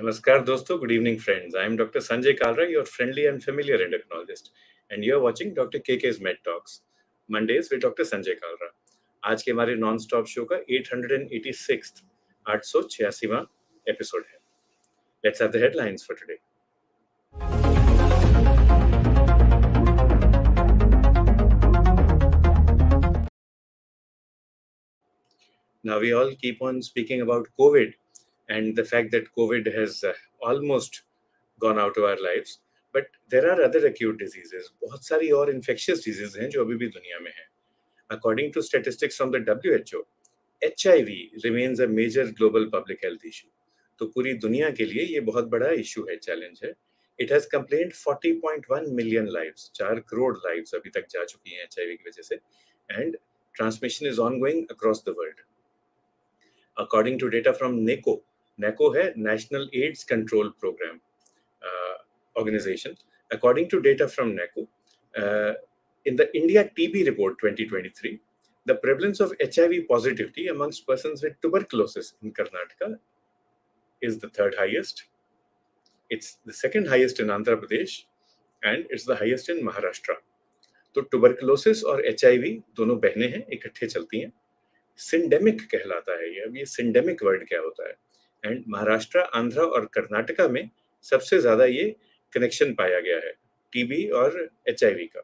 Namaskar dosto, good evening friends. I am Dr. Sanjay Kalra, your friendly and familiar endocrinologist, and you are watching Dr. KK's Med Talks, Mondays with Dr. Sanjay Kalra. आज के हमारे non stop show का 886th 886वां episode है. Let's have the headlines for today. Now we all keep on speaking about COVID and the fact that COVID has almost gone out of our lives. But there are other acute diseases. बहुत सारी और infectious diseases हैं जो अभी भी दुनिया में हैं. According to statistics from the WHO, HIV remains a major global public health issue. तो पूरी दुनिया के लिए ये बहुत बड़ा इशू है, चैलेंज है. It has claimed 40.1 million lives. 4 crore lives अभी तक जा चुकी हैं HIV की वजह से. And transmission is ongoing across the world. According to data from NACO है National AIDS Control Program organization. According to data from NACO, in the India TB report 2023, the prevalence of HIV positivity amongst persons with tuberculosis in Karnataka is the third highest. It's the second highest in Andhra Pradesh, and it's the highest in Maharashtra. तो tuberculosis और HIV दोनों बहनें हैं, इकट्ठे चलती हैं. सिंडेमिक कहलाता है ये. अब ये सिंडेमिक वर्ड क्या होता है? एंड महाराष्ट्र, आंध्र और कर्नाटका में सबसे ज्यादा ये कनेक्शन पाया गया है टीबी और HIV का.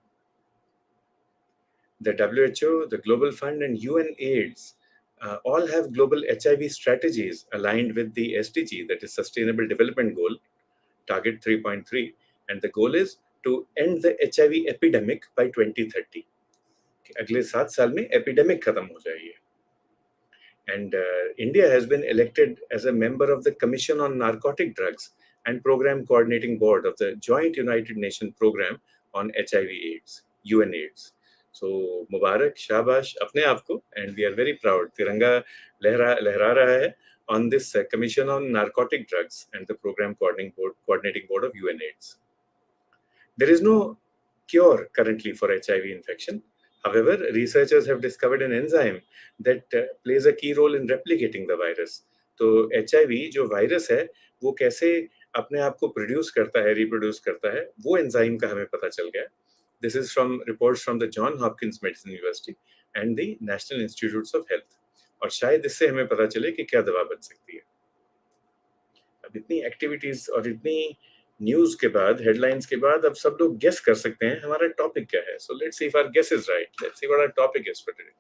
The WHO, the Global Fund and UN AIDS all have global HIV strategies aligned with the SDG, that is Sustainable Development Goal, Target 3.3, and the goal is to end the HIV epidemic by 2030. अगले 7 साल में epidemic खत्म हो जाएगी. And India has been elected as a member of the Commission on Narcotic Drugs and Program Coordinating Board of the Joint United Nations Program on HIV AIDS, UN AIDS. So Mubarak, Shabash, अपने आप को, and we are very proud. तिरंगा लहरा रहा है on this Commission on Narcotic Drugs and the Program Coordinating Board of UN AIDS. There is no cure currently for HIV infection. However, researchers have discovered an enzyme that plays a key role in replicating the virus. तो HIV जो virus है वो कैसे अपने आप को produce करता है, रिप्रोड्यूस करता है, वो एंजाइम का हमें पता चल गया. This is from reports from the Johns Hopkins Medicine University and the National Institutes of Health. और शायद इससे हमें पता चले कि क्या दवा बन सकती है. अब इतनी एक्टिविटीज और इतनी न्यूज के बाद, हेडलाइंस के बाद, अब सब लोग गेस कर सकते हैं हमारा टॉपिक क्या है. So let's see if our guess is right. Let's see what our topic is for today.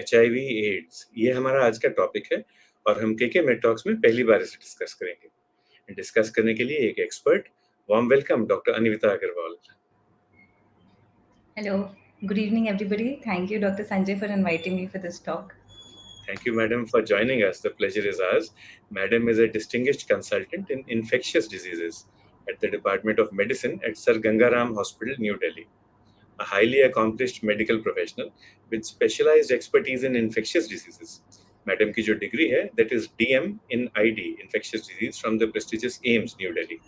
HIV AIDS, ये हमारा आज का टॉपिक है और हम केके मेड टॉक्स में पहली बार इसे डिस्कस करेंगे. डिस्कस करने के लिए एक expert, warm welcome doctor Anivita Agarwal. Hello, good evening everybody. Thank you Dr. Sanjay for inviting me for this talk. Thank you madam for joining us. The pleasure is ours. Madam is a distinguished consultant in infectious diseases at the Department of Medicine at Sir Gangaram Hospital, New Delhi. A highly accomplished medical professional with specialized expertise in infectious diseases. Madam की जो degree है, that is DM in ID, infectious disease, from the prestigious AIMS, New Delhi.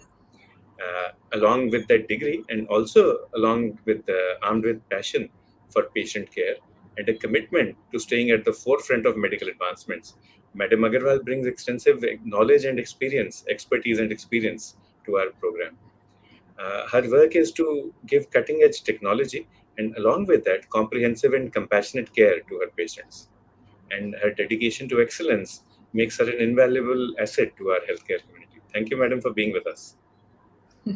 Along with that degree, and also along with armed with passion for patient care and a commitment to staying at the forefront of medical advancements, Madam Aggarwal brings extensive knowledge and expertise and experience to our program. Her work is to give cutting-edge technology and along with that, comprehensive and compassionate care to her patients. And her dedication to excellence makes her an invaluable asset to our healthcare community. Thank you, Madam, for being with us.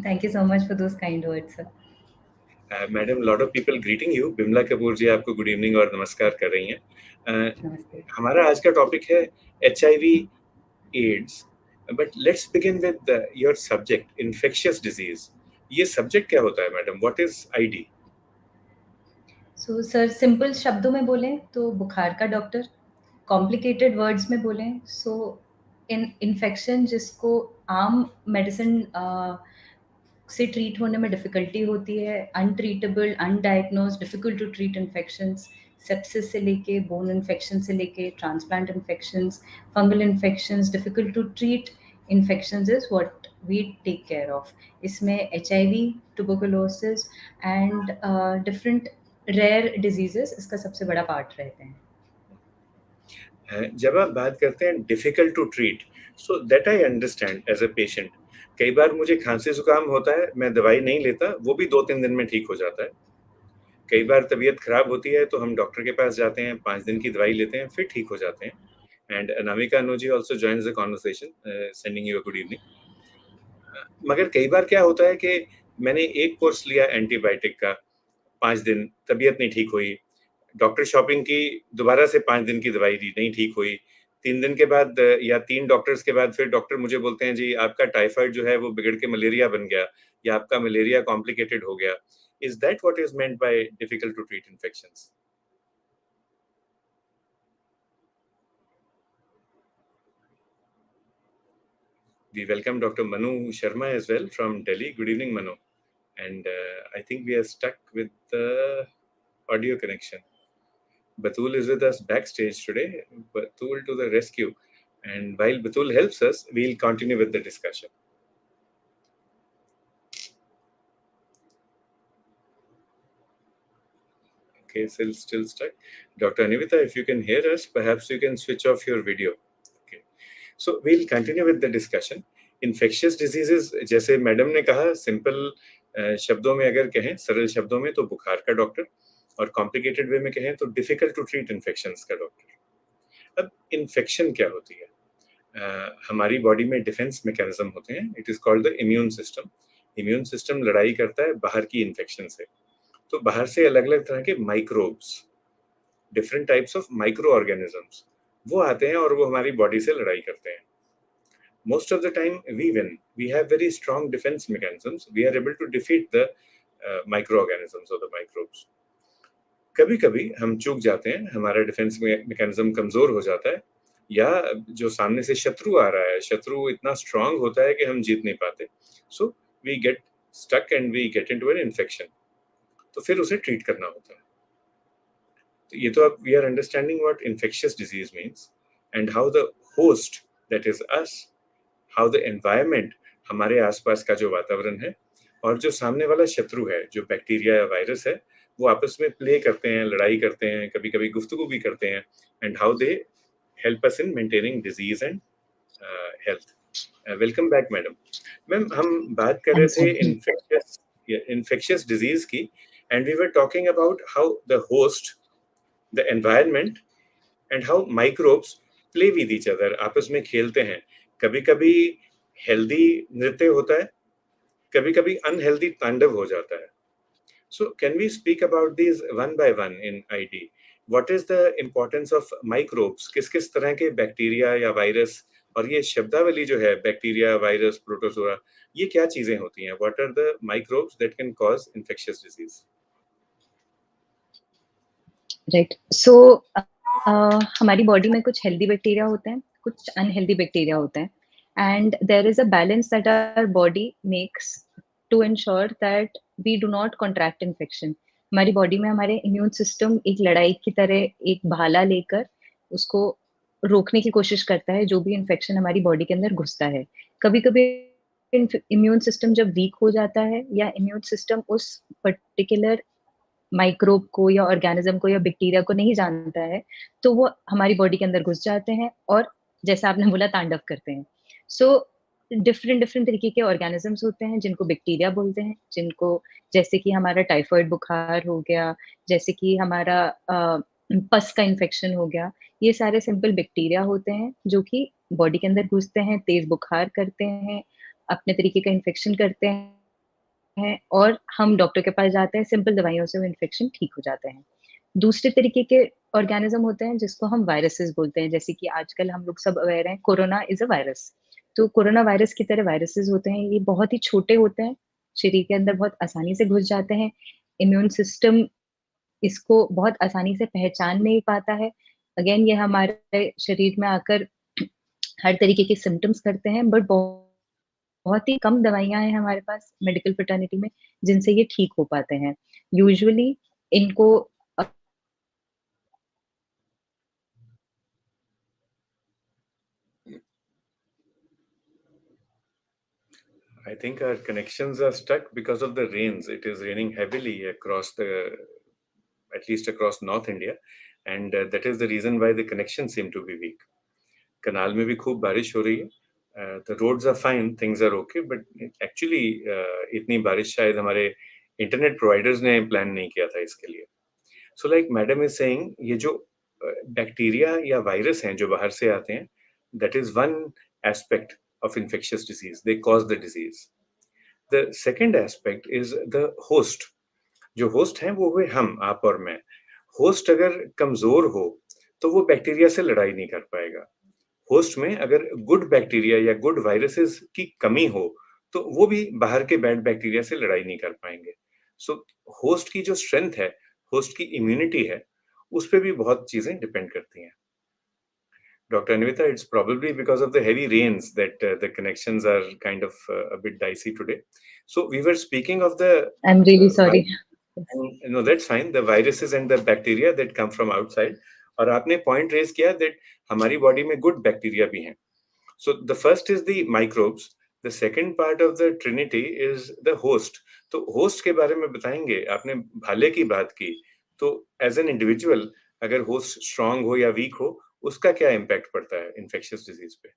Thank you so much for those kind words, sir. Madam, a lot of people greeting you. Bimla Kapoor जी आपको good evening और नमस्कार कर रही हैं. नमस्ते. हमारा आज का टॉपिक है HIV AIDS. But let's begin with your subject, infectious disease. ये सब्जेक्ट क्या होता है madam? What is ID? So sir, simple शब्दों में बोलें तो बुखार का डॉक्टर. कॉम्प्लिकेटेड वर्ड्स में बोलें सो इन्फेक्शन जिसको आम मेडिसिन से ट्रीट होने में डिफ़िकल्टी होती है, untreatable, undiagnosed, difficult to treat infections, sepsis से लेके बोन इन्फेक्शन से लेके transplant infections, fungal infections, difficult to treat infections is what we take care of. इसमें HIV, tuberculosis and different rare diseases इसका सबसे बड़ा पार्ट रहते हैं। जब आप बात करते हैं difficult to treat, so that I understand as a patient. कई बार मुझे खांसी जुकाम होता है, मैं दवाई नहीं लेता, वो भी 2-3 दिन में ठीक हो जाता है। कई बार तबीयत खराब होती है तो हम डॉक्टर के पास जाते हैं, 5 दिन की दवाई लेते हैं, फिर ठीक हो जाते हैं। And Anamika Anuji also joins the conversation, sending you a good evening. मगर कई बार क्या होता है कि मैंने एक कोर्स लिया एंटीबायोटिक का, 5 दिन तबीयत नहीं ठीक हुई, डॉक्टर शॉपिंग की, दोबारा से 5 दिन की दवाई ली, नहीं ठीक हुई। 3 दिन के बाद या 3 डॉक्टर्स के बाद फिर डॉक्टर मुझे बोलते हैं जी आपका टाइफाइड जो है वो बिगड़ के मलेरिया बन गया, या आपका मलेरिया कॉम्प्लिकेटेड हो गया। Is that what is meant by difficult to treat infections? We welcome Dr. Manu Sharma as well from Delhi. Good evening, Manu. And I think we are stuck with the audio connection. Batul is with us backstage today. Batul to the rescue. And while Batul helps us, we'll continue with the discussion. Okay, still stuck. Dr. Anivita, if you can hear us, perhaps you can switch off your video. Okay. So we'll continue with the discussion. Infectious diseases, जैसे madam ने कहा, simple शब्दों में अगर कहें, सरल शब्दों में, तो बुखार का डॉक्टर, और कॉम्प्लिकेटेड वे में कहें तो डिफिकल्ट टू ट्रीट इन्फेक्शंस का डॉक्टर। अब इन्फेक्शन क्या होती है? हमारी बॉडी में डिफेंस मैकेनिज्म होते हैं, it is called the immune system. Immune system लड़ाई करता है बाहर की इन्फेक्शन से। तो बाहर से अलग अलग तरह के microbes, different types of micro organisms, वो आते हैं और वो हमारी बॉडी से लड़ाई करते हैं। Most of the time we win. We have very strong defense mechanisms. We are able to defeat the microorganisms or the microbes. कभी कभी हम चूक जाते हैं, हमारा डिफेंस मैकेनिज्म कमजोर हो जाता है, या जो सामने से शत्रु आ रहा है, शत्रु इतना स्ट्रांग होता है कि हम जीत नहीं पाते। So we get stuck and we get into an infection. तो फिर उसे ट्रीट करना होता है। तो ये तो अब we are understanding what infectious disease means and how the host, that is us, how the environment, हमारे आसपास का जो वातावरण है, और जो सामने वाला शत्रु है, जो बैक्टीरिया या वायरस है, वो आपस में प्ले करते हैं, लड़ाई करते हैं, कभी कभी गुफ्तगू भी करते हैं, and how they help us in maintaining disease and health. Welcome back madam. Ma'am, हम बात कर रहे थे इन्फेक्शियस डिजीज की, and we were talking about how the host, the environment, and how microbes play with each other, आपस में खेलते हैं। कभी कभी हेल्दी नृत्य होता है, कभी कभी अनहेल्दी तांडव हो जाता है। So can we speak about these one by one in ID? What is the importance of microbes? किस किस तरह के बैक्टीरिया या वायरस, और ये शब्दावली जो है बैक्टीरिया, वायरस, प्रोटोजोआ, ये क्या चीजें होती हैं? What are the microbes that can cause infectious disease? Right, so हमारी बॉडी में कुछ हेल्दी बैक्टीरिया होते हैं, कुछ अनहेल्दी बैक्टीरिया होते हैं, and there is a balance that our body makes to ensure that we do not contract infection. हमारी body में हमारे इम्यून सिस्टम एक लड़ाई की तरह एक भाला लेकर उसको रोकने की कोशिश करता है जो भी इन्फेक्शन हमारी बॉडी के अंदर घुसता है। कभी कभी इम्यून सिस्टम जब वीक हो जाता है या इम्यून सिस्टम उस पर्टिकुलर माइक्रोब को या ऑर्गेनिज्म को या बैक्टीरिया को नहीं जानता है, तो वो हमारी बॉडी के अंदर घुस जाते हैं और जैसा आपने बोला तांडव करते हैं। सो डिफरेंट डिफरेंट तरीके के ऑर्गेनिजम्स होते हैं जिनको बैक्टीरिया बोलते हैं, जिनको जैसे कि हमारा टाइफाइड बुखार हो गया, जैसे कि हमारा पस का इन्फेक्शन हो गया, ये सारे सिंपल बैक्टीरिया होते हैं जो कि बॉडी के अंदर घुसते हैं, तेज बुखार करते हैं, अपने तरीके का इन्फेक्शन करते हैं और हम डॉक्टर के पास जाते हैं, सिंपल दवाइयों से वो इन्फेक्शन ठीक हो जाते हैं। दूसरे तरीके के ऑर्गेनिज्म होते हैं जिसको हम वायरसेस बोलते हैं, जैसे कि आजकल हम लोग सब अवेयर हैं, कोरोना इज़ अ वायरस। तो कोरोना वायरस की तरह वायरसेस होते हैं, ये बहुत ही छोटे होते हैं, शरीर के अंदर बहुत आसानी से घुस जाते हैं, इम्यून सिस्टम इसको बहुत आसानी से पहचान नहीं पाता है। अगेन ये हमारे शरीर में आकर हर तरीके के सिम्पटम्स करते हैं, बट बहुत ही कम दवाइयाँ हैं हमारे पास मेडिकल फ्रेटर्निटी में, जिनसे ये ठीक हो पाते हैं। यूजुअली इनको अ, I think our connections are stuck because of the rains. It is raining heavily across the at least across North India, and that is the reason why the connections seem to be weak. कनाल में भी खूब बारिश हो रही है. The roads are fine, things are okay, but actually इतनी बारिश शायद हमारे इंटरनेट प्रोवाइडर्स ने प्लान नहीं किया था इसके लिए. So like madam is saying, ये जो बैक्टीरिया या वायरस हैं जो बाहर से आते हैं, that is one aspect of infectious disease. They cause the disease. The second aspect is the host. जो होस्ट हैं वो हुए हम, आप और मैं. होस्ट अगर कमजोर हो तो वो बैक्टीरिया से लड़ाई नहीं कर पाएगा. होस्ट में अगर गुड बैक्टीरिया या गुड वायरसेस की कमी हो तो वो भी बाहर के बैड बैक्टीरिया से लड़ाई नहीं कर पाएंगे. सो होस्ट की जो स्ट्रेंथ है, होस्ट की इम्यूनिटी है, उस पर भी बहुत चीजें डिपेंड करती हैं. Dr. Anivita, it's probably because of the heavy rains that the connections are kind of a bit dicey today. So we were speaking of the I'm really sorry. No, that's fine. The viruses and the bacteria that come from outside. और आपने point raise किया that हमारी body में good bacteria भी हैं. So the first is the microbes. The second part of the trinity is the host. तो host के बारे में बताएंगे. आपने भाले की बात की. तो as an individual, अगर host strong हो या weak हो, उसका क्या impact पड़ता है infectious disease पे?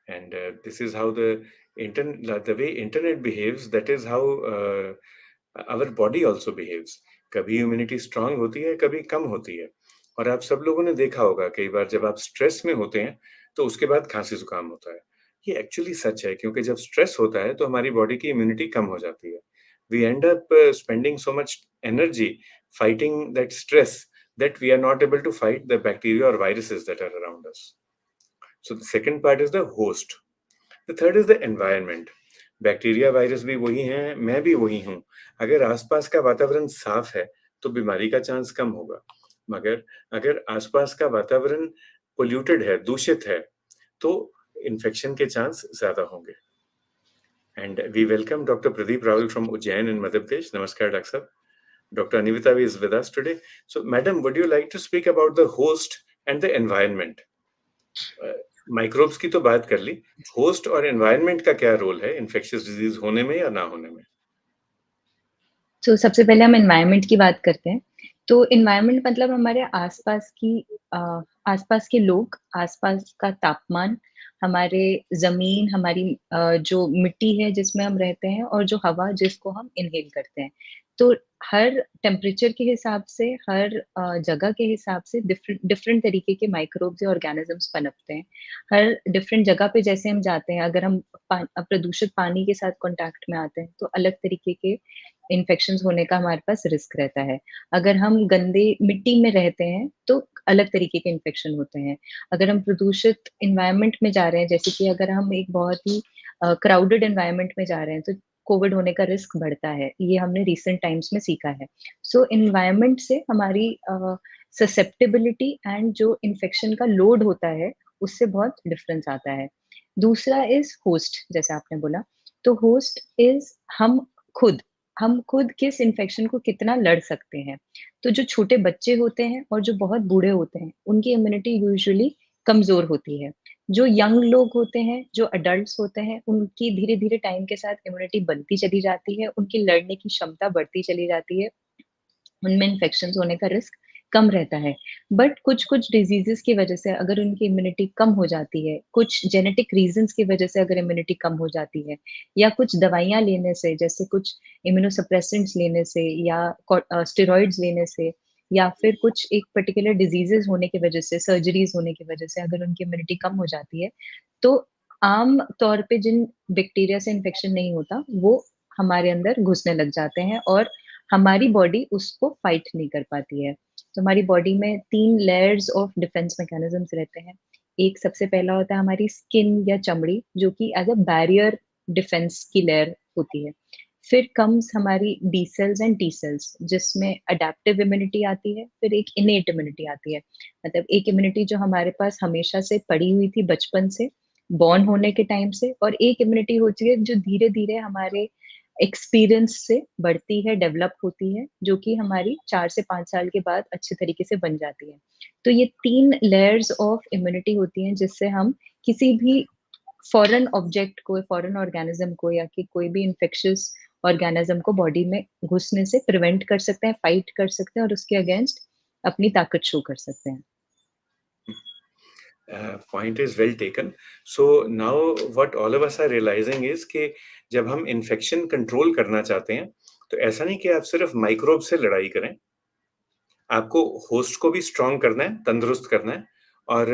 And this is how the way internet behaves, that is how our body also behaves. कभी immunity strong होती है, कभी कम होती है. और आप सब लोगों ने देखा होगा कई बार जब आप स्ट्रेस में होते हैं तो उसके बाद खांसी जुकाम होता है. ये एक्चुअली सच है क्योंकि जब स्ट्रेस होता है तो हमारी बॉडी की इम्यूनिटी कम हो जाती है. We end up spending so much energy fighting that stress that we are not able to fight the bacteria or viruses that are around us. So the second part is the host. The third is the environment. Bacteria virus भी वही हैं, मैं भी वही हूँ. अगर आसपास का वातावरण साफ है तो बीमारी का चांस कम होगा, मगर अगर आसपास का वातावरण पोल्यूटेड है, दूषित है, तो इन्फेक्शन के चांस ज्यादा होंगे. And we welcome Dr. Pradeep Rawal from Ujjain in Madhya Pradesh. Namaskar, Dr. Sahab. Dr. Anivita is with us today. So, madam, would you like to speak about the host and the environment? Microbes की तो बात कर ली, host और environment का क्या role है infectious disease होने में या ना होने में? तो सबसे पहले हम एनवायरनमेंट की बात करते हैं. तो एनवायरनमेंट मतलब हमारे आसपास के लोग, आसपास का तापमान, हमारे ज़मीन, हमारी जो मिट्टी है जिसमें हम रहते हैं और जो हवा जिसको हम इनहेल करते हैं. तो हर टेम्परेचर के हिसाब से, हर जगह के हिसाब से डिफरेंट डिफरेंट तरीके के माइक्रोब्स या ऑर्गेनिज़म्स पनपते हैं. हर डिफरेंट जगह पे जैसे हम जाते हैं, अगर हम प्रदूषित पानी के साथ कॉन्टैक्ट में आते हैं, तो अलग तरीके के इन्फेक्शंस होने का हमारे पास रिस्क रहता है. अगर हम गंदे मिट्टी में रहते हैं, तो अलग तरीके के इन्फेक्शन होते हैं. अगर हम प्रदूषित एनवायरनमेंट में जा रहे हैं, जैसे कि अगर हम एक बहुत ही क्राउडेड एनवायरनमेंट में जा रहे हैं, तो कोविड होने का रिस्क बढ़ता है. ये हमने रिसेंट टाइम्स में सीखा है. सो एनवायरनमेंट से हमारी ससेप्टेबिलिटी एंड जो इन्फेक्शन का लोड होता है, उससे बहुत डिफरेंस आता है. दूसरा इज़ होस्ट, जैसे आपने बोला. तो होस्ट इज़ हम खुद किस इन्फेक्शन को कितना लड़ सकते हैं. तो जो छोटे बच्चे होते हैं और जो बहुत बूढ़े होते हैं, उनकी इम्यूनिटी यूजुअली कमज़ोर होती है. जो यंग लोग होते हैं, जो एडल्ट्स होते हैं, उनकी धीरे-धीरे टाइम के साथ इम्यूनिटी बनती चली जाती है, उनकी लड़ने की क्षमता बढ़ती चली जाती है. उनमें इन्फेक्शंस होने का रिस्क कम रहता है. बट कुछ-कुछ डिज़ीज़ेज़ की वजह से अगर उनकी इम्यूनिटी कम हो जाती है, कुछ जेनेटिक रीज़न्स की वजह से अगर इम्यूनिटी कम हो जाती है, या कुछ दवाइयाँ लेने से, जैसे कुछ इम्यूनोसप्रेसेंट्स लेने से, या स्टेरॉइड्स लेने से, या फिर कुछ एक पर्टिकुलर डिज़ीज़ेज़ होने की वजह से, सर्जरीज़ होने की वजह से अगर उनकी इम्यूनिटी कम हो जाती है, तो आम तौर पे जिन बैक्टीरिया से इन्फेक्शन नहीं होता, वो हमारे अंदर घुसने लग जाते हैं और हमारी बॉडी उसको फाइट नहीं कर पाती है. तो हमारी बॉडी में 3 लेयर्स ऑफ डिफेंस मैकेनिज़म्स रहते हैं. एक सबसे पहला होता है हमारी स्किन या चमड़ी, जो कि एज़ अ बैरियर डिफेंस की लेयर होती है. फिर कम्स हमारी B cells and T cells, जिसमें अडैप्टिव इम्यूनिटी आती है, फिर एक इनेट इम्यूनिटी आती है. मतलब एक इम्यूनिटी जो हमारे पास हमेशा से पड़ी हुई थी बचपन से, बॉर्न होने के टाइम से, और एक इम्यूनिटी होती है जो धीरे-धीरे हमारे एक्सपीरियंस से बढ़ती है, डेवलप होती है, जो कि हमारी 4 से 5 साल के बाद अच्छे तरीके से बन जाती है. तो ये 3 लेयर्स ऑफ इम्यूनिटी होती हैं, जिससे हम किसी भी फॉरेन ऑब्जेक्ट को, फॉरेन ऑर्गेनिज्म को या कि कोई भी इन्फेक्शियस ऑर्गेनिज्म को बॉडी में घुसने से प्रिवेंट कर सकते हैं, फाइट कर सकते हैं और उसके अगेंस्ट अपनी ताकत शो कर सकते हैं। Point is well taken. So now what all of us are realizing is कि जब हम इन्फेक्शन कंट्रोल करना चाहते हैं तो ऐसा नहीं कि आप सिर्फ माइक्रोब से लड़ाई करें, आपको होस्ट को भी स्ट्रांग करना है, तंदुरुस्त करना है और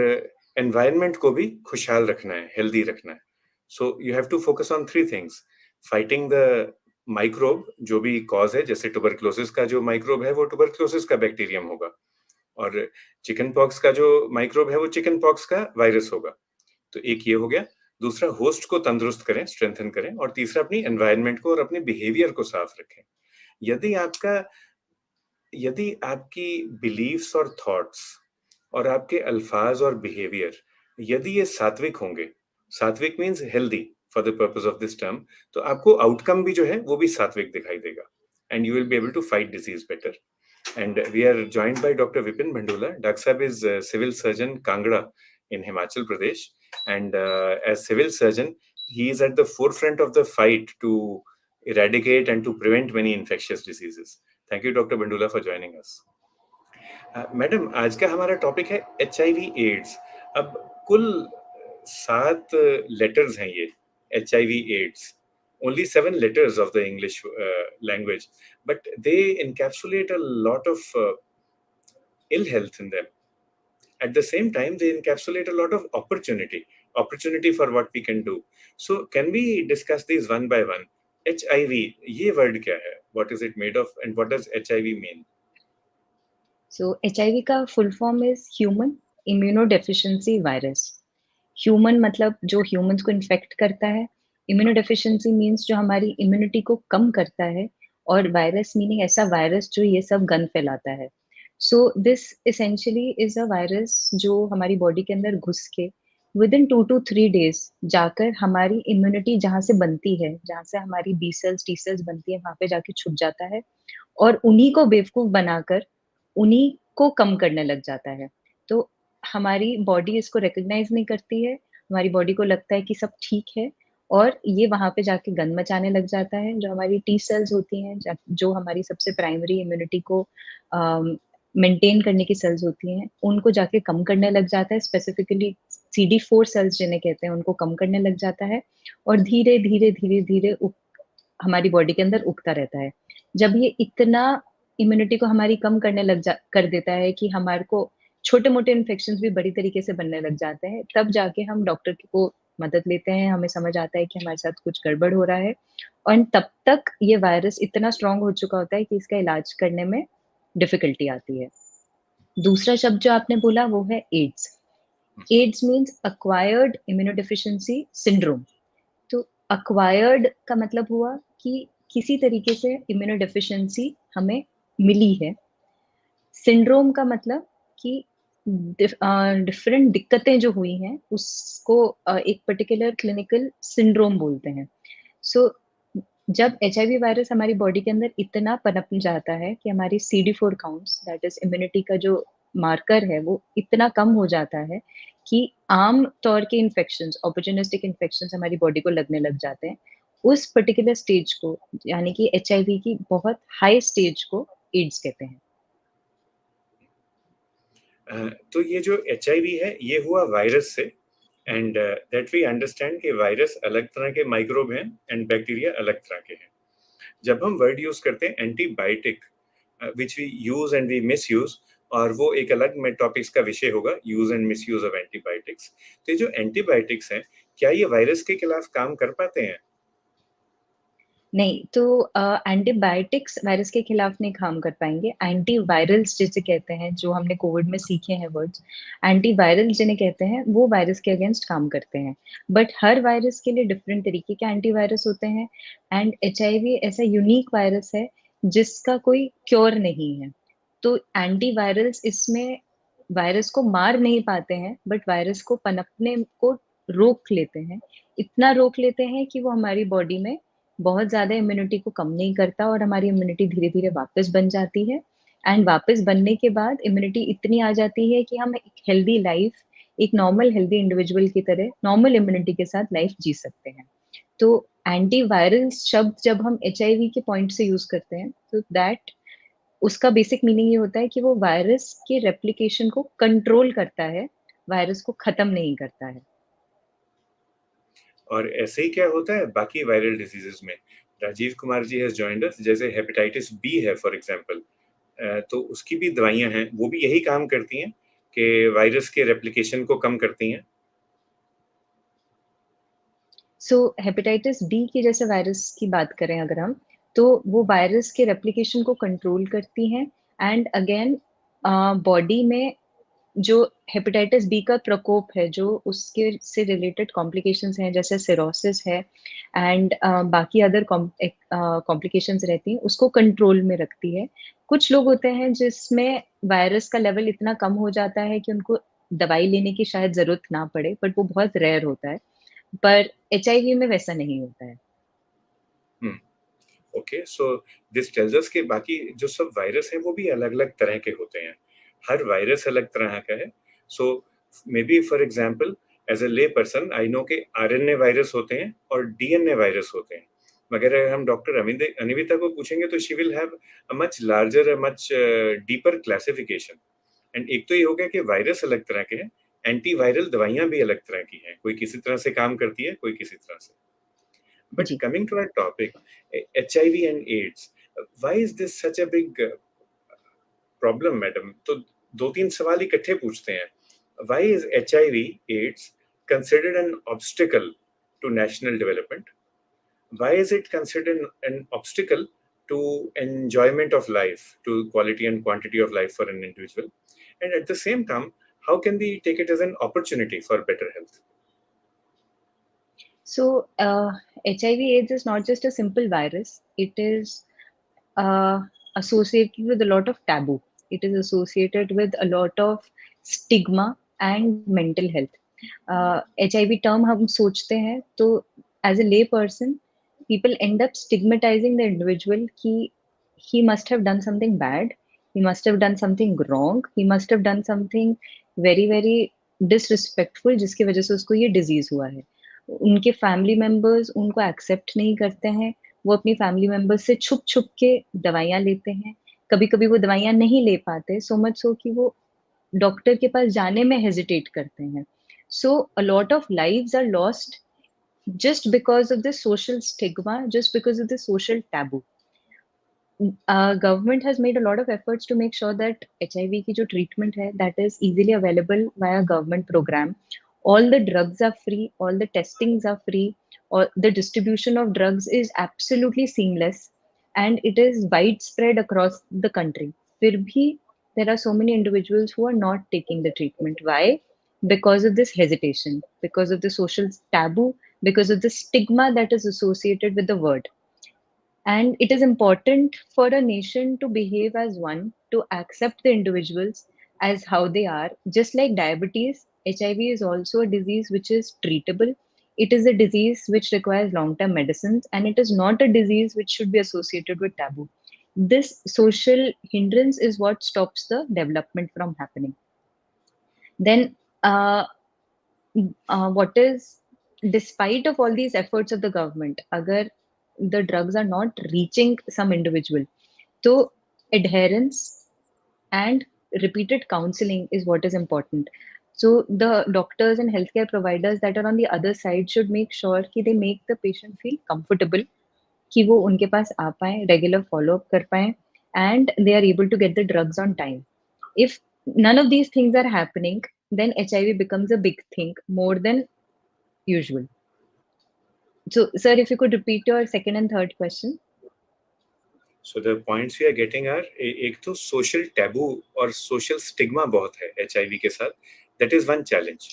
एनवायरनमेंट को भी खुशहाल रखना है, हेल्दी रखना है। So you have to focus on three things: fighting the microbe जो भी कॉज है, जैसे ट्यूबरक्लोसिस का जो माइक्रोब है वो ट्यूबरक्लोसिस का बैक्टीरियम होगा, और चिकन पॉक्स का जो माइक्रोब है वो चिकन पॉक्स का वायरस होगा। तो एक ये हो गया। दूसरा, होस्ट को तंदुरुस्त करें, स्ट्रेंथन करें, और तीसरा अपनी एनवायरनमेंट को और अपने बिहेवियर को साफ रखें। यदि आपका यदि आपकी बिलीफ्स और थॉट्स और आपके अल्फाज और बिहेवियर यदि ये सात्विक होंगे, सात्विक means healthy for the purpose of this term, तो आपको आउटकम भी जो है वो भी सात्विक दिखाई देगा and you will be able to fight disease better. And we are joined by Dr. Vipin Bandula. Dr. Sahab is civil surgeon Kangra in Himachal Pradesh. And as civil surgeon, he is at the forefront of the fight to eradicate and to prevent many infectious diseases. Thank you, Dr. Bandula, for joining us. Madam, आज का हमारा topic है HIV ads. अब कुल 7 letters हैं ये HIV ads. Only 7 letters of the English language, but they encapsulate a lot of ill health in them. At the same time, they encapsulate a lot of opportunity for what we can do. So can we discuss these one by one? HIV, ये word क्या है? What is it made of and what does HIV mean? So HIV का full form is human immunodeficiency virus. Human मतलब जो humans को infect करता है, immunodeficiency means जो हमारी इम्यूनिटी को कम करता है, और वायरस मीनिंग ऐसा वायरस जो ये सब गन फैलाता है. So this essentially is a virus जो हमारी बॉडी के अंदर घुस के विद इन 2 to 3 days जाकर हमारी इम्यूनिटी जहाँ से बनती है, जहाँ से हमारी बी सेल्स टी सेल्स बनती है, वहाँ पे जाके छुप जाता है और उन्हीं को बेवकूफ बनाकर उन्हीं को कम करने लग जाता है. तो हमारी बॉडी इसको रिकॉग्नाइज नहीं करती है, हमारी बॉडी को लगता है कि सब ठीक है और ये वहाँ पे जाके गन मचाने लग जाता है. जो हमारी टी सेल्स होती हैं, जो हमारी सबसे प्राइमरी इम्यूनिटी को मेंटेन करने की सेल्स होती हैं, उनको जाके कम करने लग जाता है. स्पेसिफिकली CD4 सेल्स जिन्हें कहते हैं, उनको कम करने लग जाता है और धीरे धीरे धीरे धीरे हमारी बॉडी के अंदर उगता रहता है. जब ये इतना इम्यूनिटी को हमारी कम करने कर देता है कि हमारे को छोटे मोटे इन्फेक्शंस भी बड़ी तरीके से बनने लग जाते हैं, तब जाके हम डॉक्टर को मदद लेते हैं. हमें समझ आता है कि हमारे साथ कुछ गड़बड़ हो रहा है और तब तक ये वायरस इतना स्ट्रांग हो चुका होता है कि इसका इलाज करने में डिफिकल्टी आती है. दूसरा शब्द जो आपने बोला वो है AIDS. AIDS means acquired immunodeficiency syndrome. तो अक्वायर्ड का मतलब हुआ कि किसी तरीके से इम्यूनोडेफिशिएंसी हमें मिली है. सिंड्रोम का मतलब कि डिफरेंट दिक्कतें जो हुई हैं उसको एक पर्टिकुलर क्लिनिकल सिंड्रोम बोलते हैं. सो जब HIV वायरस हमारी बॉडी के अंदर इतना पनप जाता है कि हमारी CD4 counts, that is immunity का जो मार्कर है, वो इतना कम हो जाता है कि आम तौर के इन्फेक्शंस, ऑपर्चुनिस्टिक इन्फेक्शंस हमारी बॉडी को लगने लग जाते हैं. उस पर्टिकुलर स्टेज को, यानी कि HIV की बहुत हाई स्टेज को एड्स कहते हैं. तो ये जो HIV है ये हुआ वायरस से, एंड दैट वी अंडरस्टैंड कि वायरस अलग तरह के माइक्रोब हैं एंड बैक्टीरिया अलग तरह के हैं. जब हम वर्ड यूज करते हैं antibiotic, which we use and we misuse, और वो एक अलग में टॉपिक्स का विषय होगा, use and misuse of antibiotics. तो ये जो एंटीबायोटिक्स हैं, क्या ये वायरस के खिलाफ काम कर पाते हैं? नहीं, तो एंटीबायोटिक्स वायरस के खिलाफ नहीं काम कर पाएंगे. एंटीवायरल्स जिसे कहते हैं, जो हमने कोविड में सीखे हैं वर्ड्स, एंटीवायरल जिन्हें कहते हैं, वो वायरस के अगेंस्ट काम करते हैं. बट हर वायरस के लिए डिफरेंट तरीके के एंटीवायरस होते हैं. एंड HIV ऐसा यूनिक वायरस है जिसका कोई क्योर नहीं है. तो एंटीवायरल्स इसमें वायरस को मार नहीं पाते हैं, बट वायरस को पनपने को रोक लेते हैं. इतना रोक लेते हैं कि वो हमारी बॉडी में बहुत ज़्यादा इम्यूनिटी को कम नहीं करता और हमारी इम्यूनिटी धीरे-धीरे वापस बन जाती है. एंड वापस बनने के बाद इम्यूनिटी इतनी आ जाती है कि हम एक हेल्दी लाइफ एक नॉर्मल हेल्दी इंडिविजुअल की तरह नॉर्मल इम्यूनिटी के साथ लाइफ जी सकते हैं। तो एंटीवायरल शब्द जब हम एचआईवी के पॉइंट से यूज करते हैं तो दैट उसका बेसिक मीनिंग ये होता है कि वो वायरस के रेप्लिकेशन को कंट्रोल करता है, वायरस को खत्म नहीं करता है। और ऐसे ही क्या होता है बाकी वायरल डिजीजेस में? राजीव कुमार जी हैज जॉइंड अस, जैसे हेपेटाइटिस बी है फॉर एग्जांपल, तो उसकी भी दवाइयां हैं, वो भी यही काम करती हैं कि वायरस के रेप्लिकेशन को कम करती हैं। सो हेपेटाइटिस बी की जैसे वायरस की बात करें अगर हम, तो वो वायरस के रेप्लिकेशन को कंट्रोल करती हैं एंड अगेन बॉडी में जो हेपेटाइटिस बी का प्रकोप है, जो उसके से रिलेटेड कॉम्प्लिकेशंस हैं जैसे सिरोसिस है एंड बाकी अदर कॉम्प्लिकेशंस रहती हैं, उसको कंट्रोल में रखती है। कुछ लोग होते हैं जिसमें वायरस का लेवल इतना कम हो जाता है कि उनको दवाई लेने की शायद जरूरत ना पड़े, बट वो बहुत रेयर होता है। पर एचआईवी में वैसा नहीं होता है। Okay, so this tells us कि बाकी जो सब वायरस हैं वो भी अलग अलग तरह के होते हैं, हर वायरस अलग तरह का है। So may be for example, as a lay person I know के आरएनए वायरस होते हैं और डीएनए वायरस होते हैं, मगर अगर हम डॉक्टर अनिविता को पूछेंगे तो she will have a much larger, a much deeper classification. And एक तो ये हो गया कि वायरस अलग तरह के हैं, एंटीवायरल दवाइयां भी अलग तरह की हैं, कोई किसी तरह से काम करती है, कोई किसी तरह से। But ji. coming to our topic, HIV and AIDS, why is this such a big problem, madam? तो दो तीन सवाल इकट्ठे पूछते हैं. Why is HIV AIDS considered an obstacle to national development? Why is it considered an obstacle to enjoyment of life, to quality and quantity of life for an individual? And at the same time, how can we take it as an opportunity for better health? So, HIV/AIDS is not just a simple virus. It is uh, associated with a lot of taboo. It is associated with a lot of stigma and mental health. HIV term हम सोचते हैं तो as a lay person, people end up stigmatizing the individual कि he must have done something bad, he must have done something wrong, he must have done something very very disrespectful जिसकी वजह से उसको ये disease हुआ है। उनके family members उनको एक्सेप्ट नहीं करते हैं, वो अपनी फैमिली मेंबर्स से छुप-छुप के दवाइयाँ लेते हैं। कभी-कभी वो दवाइयाँ नहीं ले पाते, सो मच सो कि वो डॉक्टर के पास जाने में हेजिटेट करते हैं। So a lot of lives are lost just because of the social stigma, just because of the social taboo. Government has made a lot of efforts to make sure that HIV की जो treatment है that is easily available via government program. All the drugs are free, all the testings are free, or the distribution of drugs is absolutely seamless, and it is widespread across the country. फिर भी there are so many individuals who are not taking the treatment. Why? Because of this hesitation, because of the social taboo, because of the stigma that is associated with the word. And it is important for a nation to behave as one, to accept the individuals as how they are. Just like diabetes, HIV is also a disease which is treatable. It is a disease which requires long term medicines, and it is not a disease which should be associated with taboo. This social hindrance is what stops the development from happening. Then, what is, despite of all these efforts of the government, agar the drugs are not reaching some individual, so adherence and repeated counseling is what is important. So the doctors and healthcare providers that are on the other side should make sure कि they make the patient feel comfortable, कि वो उनके पास आ पाए, regular follow up कर पाए, and they are able to get the drugs on time. If none of these things are happening, then HIV becomes a big thing more than usual. So, sir, if you could repeat your second and third question. So the points we are getting are, एक तो social taboo और social stigma बहुत है HIV के साथ, that is one challenge.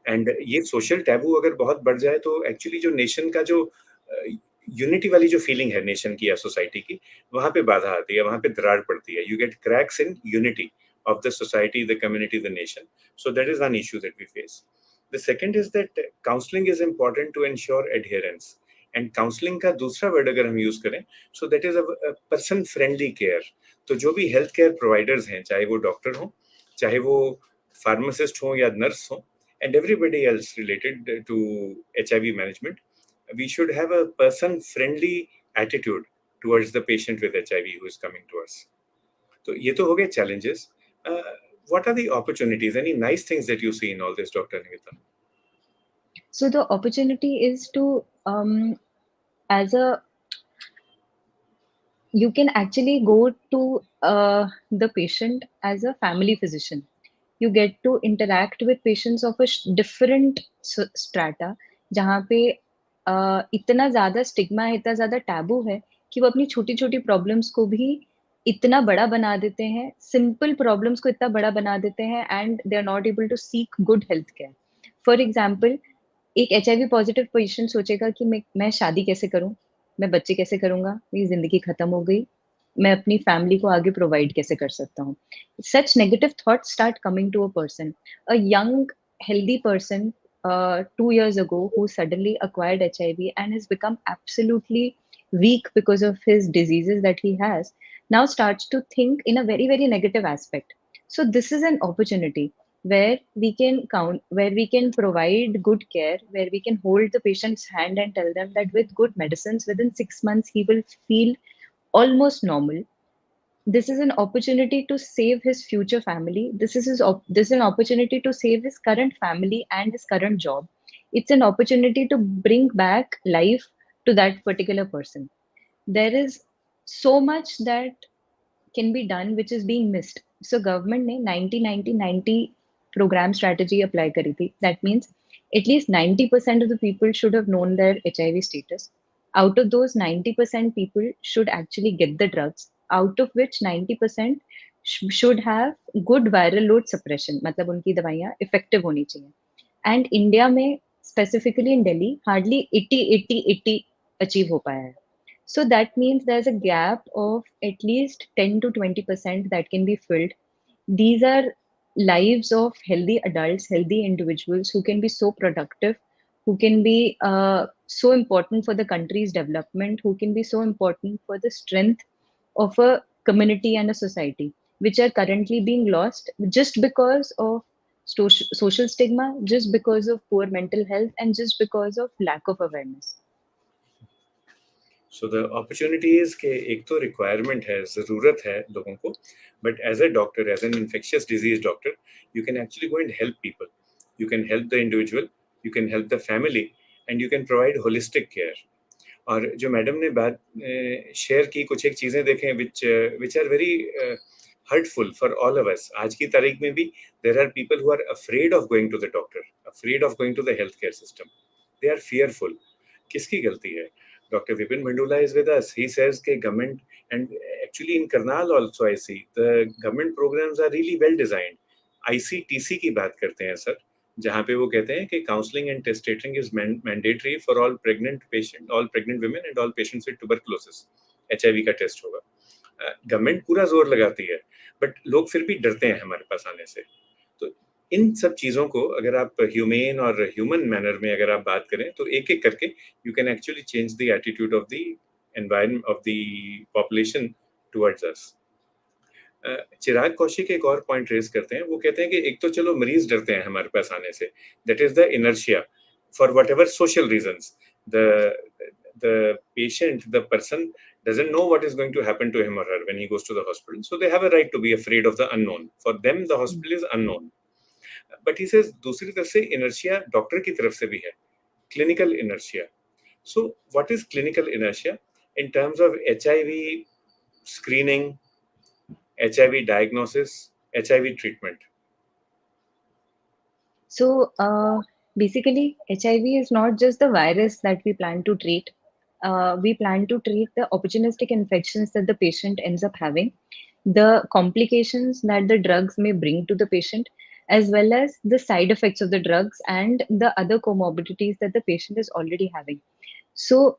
And ये social taboo अगर बहुत बढ़ जाए तो एक्चुअली जो नेशन का जो यूनिटी वाली जो फीलिंग है नेशन की या सोसाइटी की, वहां पे बाधा आती है, वहां पे दरार पड़ती है. You get cracks in unity of the society, the community, the nation. So that is one issue that we face. The second is that counseling is important to ensure adherence. And counseling का दूसरा word अगर हम use करें, so that is a person friendly care. तो जो भी health care providers हैं, चाहे वो डॉक्टर हो, चाहे वो pharmacist ho ya nurse ho, and everybody else related to HIV management, we should have a person-friendly attitude towards the patient with HIV who is coming to us. तो ये तो हो गए challenges. What are the opportunities? Any nice things that you see in all this, Dr. Anivita? So the opportunity is to as a you can actually go to the patient as a family physician. You get to interact with patients of a different strata, जहाँ पे इतना ज़्यादा stigma है, इतना ज़्यादा taboo है कि वो अपनी छोटी छोटी प्रॉब्लम्स को भी इतना बड़ा बना देते हैं, सिंपल प्रॉब्लम्स को इतना बड़ा बना देते हैं, and they are not able to seek good health care. For example, एक HIV पॉजिटिव पेशेंट सोचेगा कि मैं शादी कैसे करूं, मैं बच्चे कैसे करूंगा, मेरी जिंदगी खत्म हो गई, मैं अपनी फैमिली को आगे प्रोवाइड कैसे कर सकता हूँ. Such negative thoughts start coming to a person. A young, healthy person 2 years ago who suddenly acquired HIV and has become absolutely weak because of his diseases that he has, now starts to think in a very, very negative aspect. So this is an opportunity where we can where we can provide good care, where we can hold the patient's hand and tell them that with good medicines, within 6 months, he will feel almost normal. This is an opportunity to save his future family. This is an opportunity to save his current family and his current job. It's an opportunity to bring back life to that particular person. There is so much that can be done which is being missed. So government ने 90-90-90 program strategy apply करी थी. That means at least 90% of the people should have known their HIV status. Out of those 90% people should actually get the drugs, out of which 90% should have good viral load suppression. मतलब उनकी दवाइयाँ effective होनी चाहिए. And India में specifically in Delhi hardly 80-80-80 achieve हो पाया है. So that means there's a gap of at least 10 to 20% that can be filled. These are lives of healthy adults, healthy individuals who can be so productive, who can be so important for the country's development, who can be so important for the strength of a community and a society, which are currently being lost just because of social stigma, just because of poor mental health, and just because of lack of awareness. So the opportunity is कि एक तो requirement है, ज़रूरत है लोगों को, but as a doctor, as an infectious disease doctor, you can actually go and help people. You can help the individual, you can help the family, and you can provide holistic care. और जो madam ने बात share की, कुछ एक चीज़ें देखें which are very hurtful for all of us. आज की तारीख में भी there are people who are afraid of going to the doctor, afraid of going to the healthcare system. They are fearful. किसकी गलती है? Dr. Vipin Mandula is with us. He says that government, and actually in Karnal also I see, the government programs are really well designed. ICTC की बात करते हैं sir, जहाँ पे वो कहते हैं कि counseling and test testing is mandatory for all pregnant women and all patients with tuberculosis. HIV का टेस्ट होगा. गवर्नमेंट पूरा जोर लगाती है, बट लोग फिर भी डरते हैं हमारे पास आने से. तो इन सब चीज़ों को अगर आप ह्यूमेन और ह्यूमन मैनर में अगर आप बात करें तो एक एक करके you can actually change the attitude of the environment of the population towards us. Chirag Kaushik एक और पॉइंट रेज करते हैं. वो कहते हैं कि एक तो चलो मरीज डरते हैं हमारे पास आने से, that is the inertia for what ever social reasons. The patient, the person doesn't know what is going to happen to him or her when he goes to the hospital. So they have a right to be afraid of the unknown. For them, the hospital is unknown. But he says, दूसरी तरफ से inertia doctor की तरफ से भी है, clinical inertia. So what is clinical inertia in terms of HIV screening, HIV diagnosis, HIV treatment? So basically, HIV is not just the virus that we plan to treat. We plan to treat the opportunistic infections that the patient ends up having, the complications that the drugs may bring to the patient, as well as the side effects of the drugs and the other comorbidities that the patient is already having. So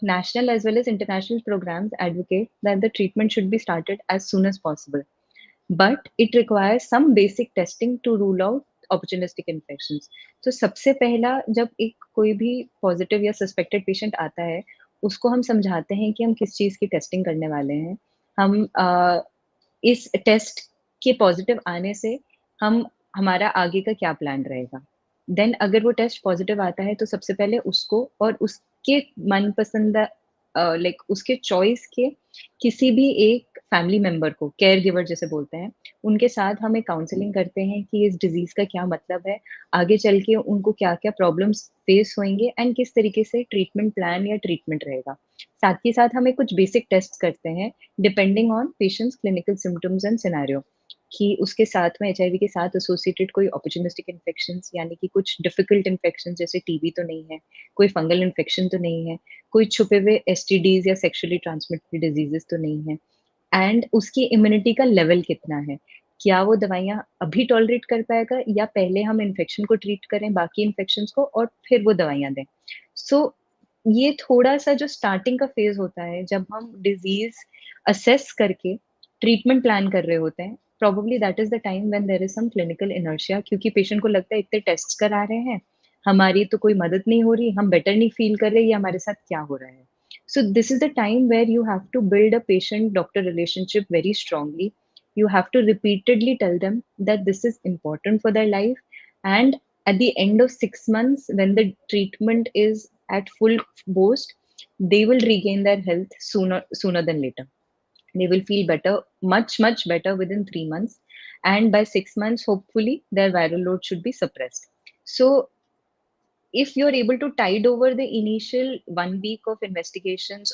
national as well as international programs advocate that the treatment should be started as soon as possible. But it requires some basic testing to rule out opportunistic infections. तो सबसे पहला जब एक कोई भी positive या suspected patient आता है, उसको हम समझाते हैं कि हम किस चीज़ की टेस्टिंग करने वाले हैं. हम इस टेस्ट के पॉजिटिव आने से हम हमारा आगे का क्या प्लान रहेगा। देन अगर वो टेस्ट पॉजिटिव आता है तो सबसे पहले उसको और उसके मनपसंद लाइक उसके चॉइस के किसी भी एक फैमिली मेंबर को, केयर गिवर जिसे बोलते हैं, उनके साथ हम एक काउंसलिंग करते हैं कि इस डिजीज का क्या मतलब है, आगे चल के उनको क्या-क्या प्रॉब्लम्स फेस होंगे एंड किस तरीके से ट्रीटमेंट प्लान या ट्रीटमेंट रहेगा। साथ ही साथ हम एक कुछ बेसिक टेस्ट करते हैं depending on patients clinical symptoms and scenario, कि उसके साथ में एचआईवी के साथ एसोसिएटेड कोई अपॉर्चुनिस्टिक इन्फेक्शंस यानी कि कुछ डिफिकल्ट इन्फेक्शन जैसे टीबी तो नहीं है, कोई फंगल इन्फेक्शन तो नहीं है, कोई छुपे हुए एसटीडीज या सेक्सुअली ट्रांसमिटेड डिजीजेस तो नहीं है, एंड उसकी इम्यूनिटी का लेवल कितना है। क्या वो दवाइयाँ अभी टॉलरेट कर पाएगा या पहले हम इन्फेक्शन को ट्रीट करें, बाकी इन्फेक्शंस को और फिर वो दवाइयाँ दें। सो ये थोड़ा-सा जो स्टार्टिंग का फेज़ होता है, जब हम डिज़ीज़ असेस करके ट्रीटमेंट प्लान कर रहे होते हैं, probably that is the time when there is some clinical inertia, क्योंकि पेशेंट को लगता है इतने टेस्ट्स करा रहे हैं, हमारी तो कोई मदद नहीं हो रही, हम बेटर नहीं फ़ील कर रहे, ये हमारे साथ क्या हो रहा है? So this is the time where you have to build a patient-doctor relationship very strongly. You have to repeatedly tell them that this is important for their life. And at the end of 6 months, when the treatment is at full boost, they will regain their health sooner than later. They will feel better, much better within 3 months. And by 6 months, hopefully, their viral load should be suppressed. So if you're able to tide over the initial 1 week of investigations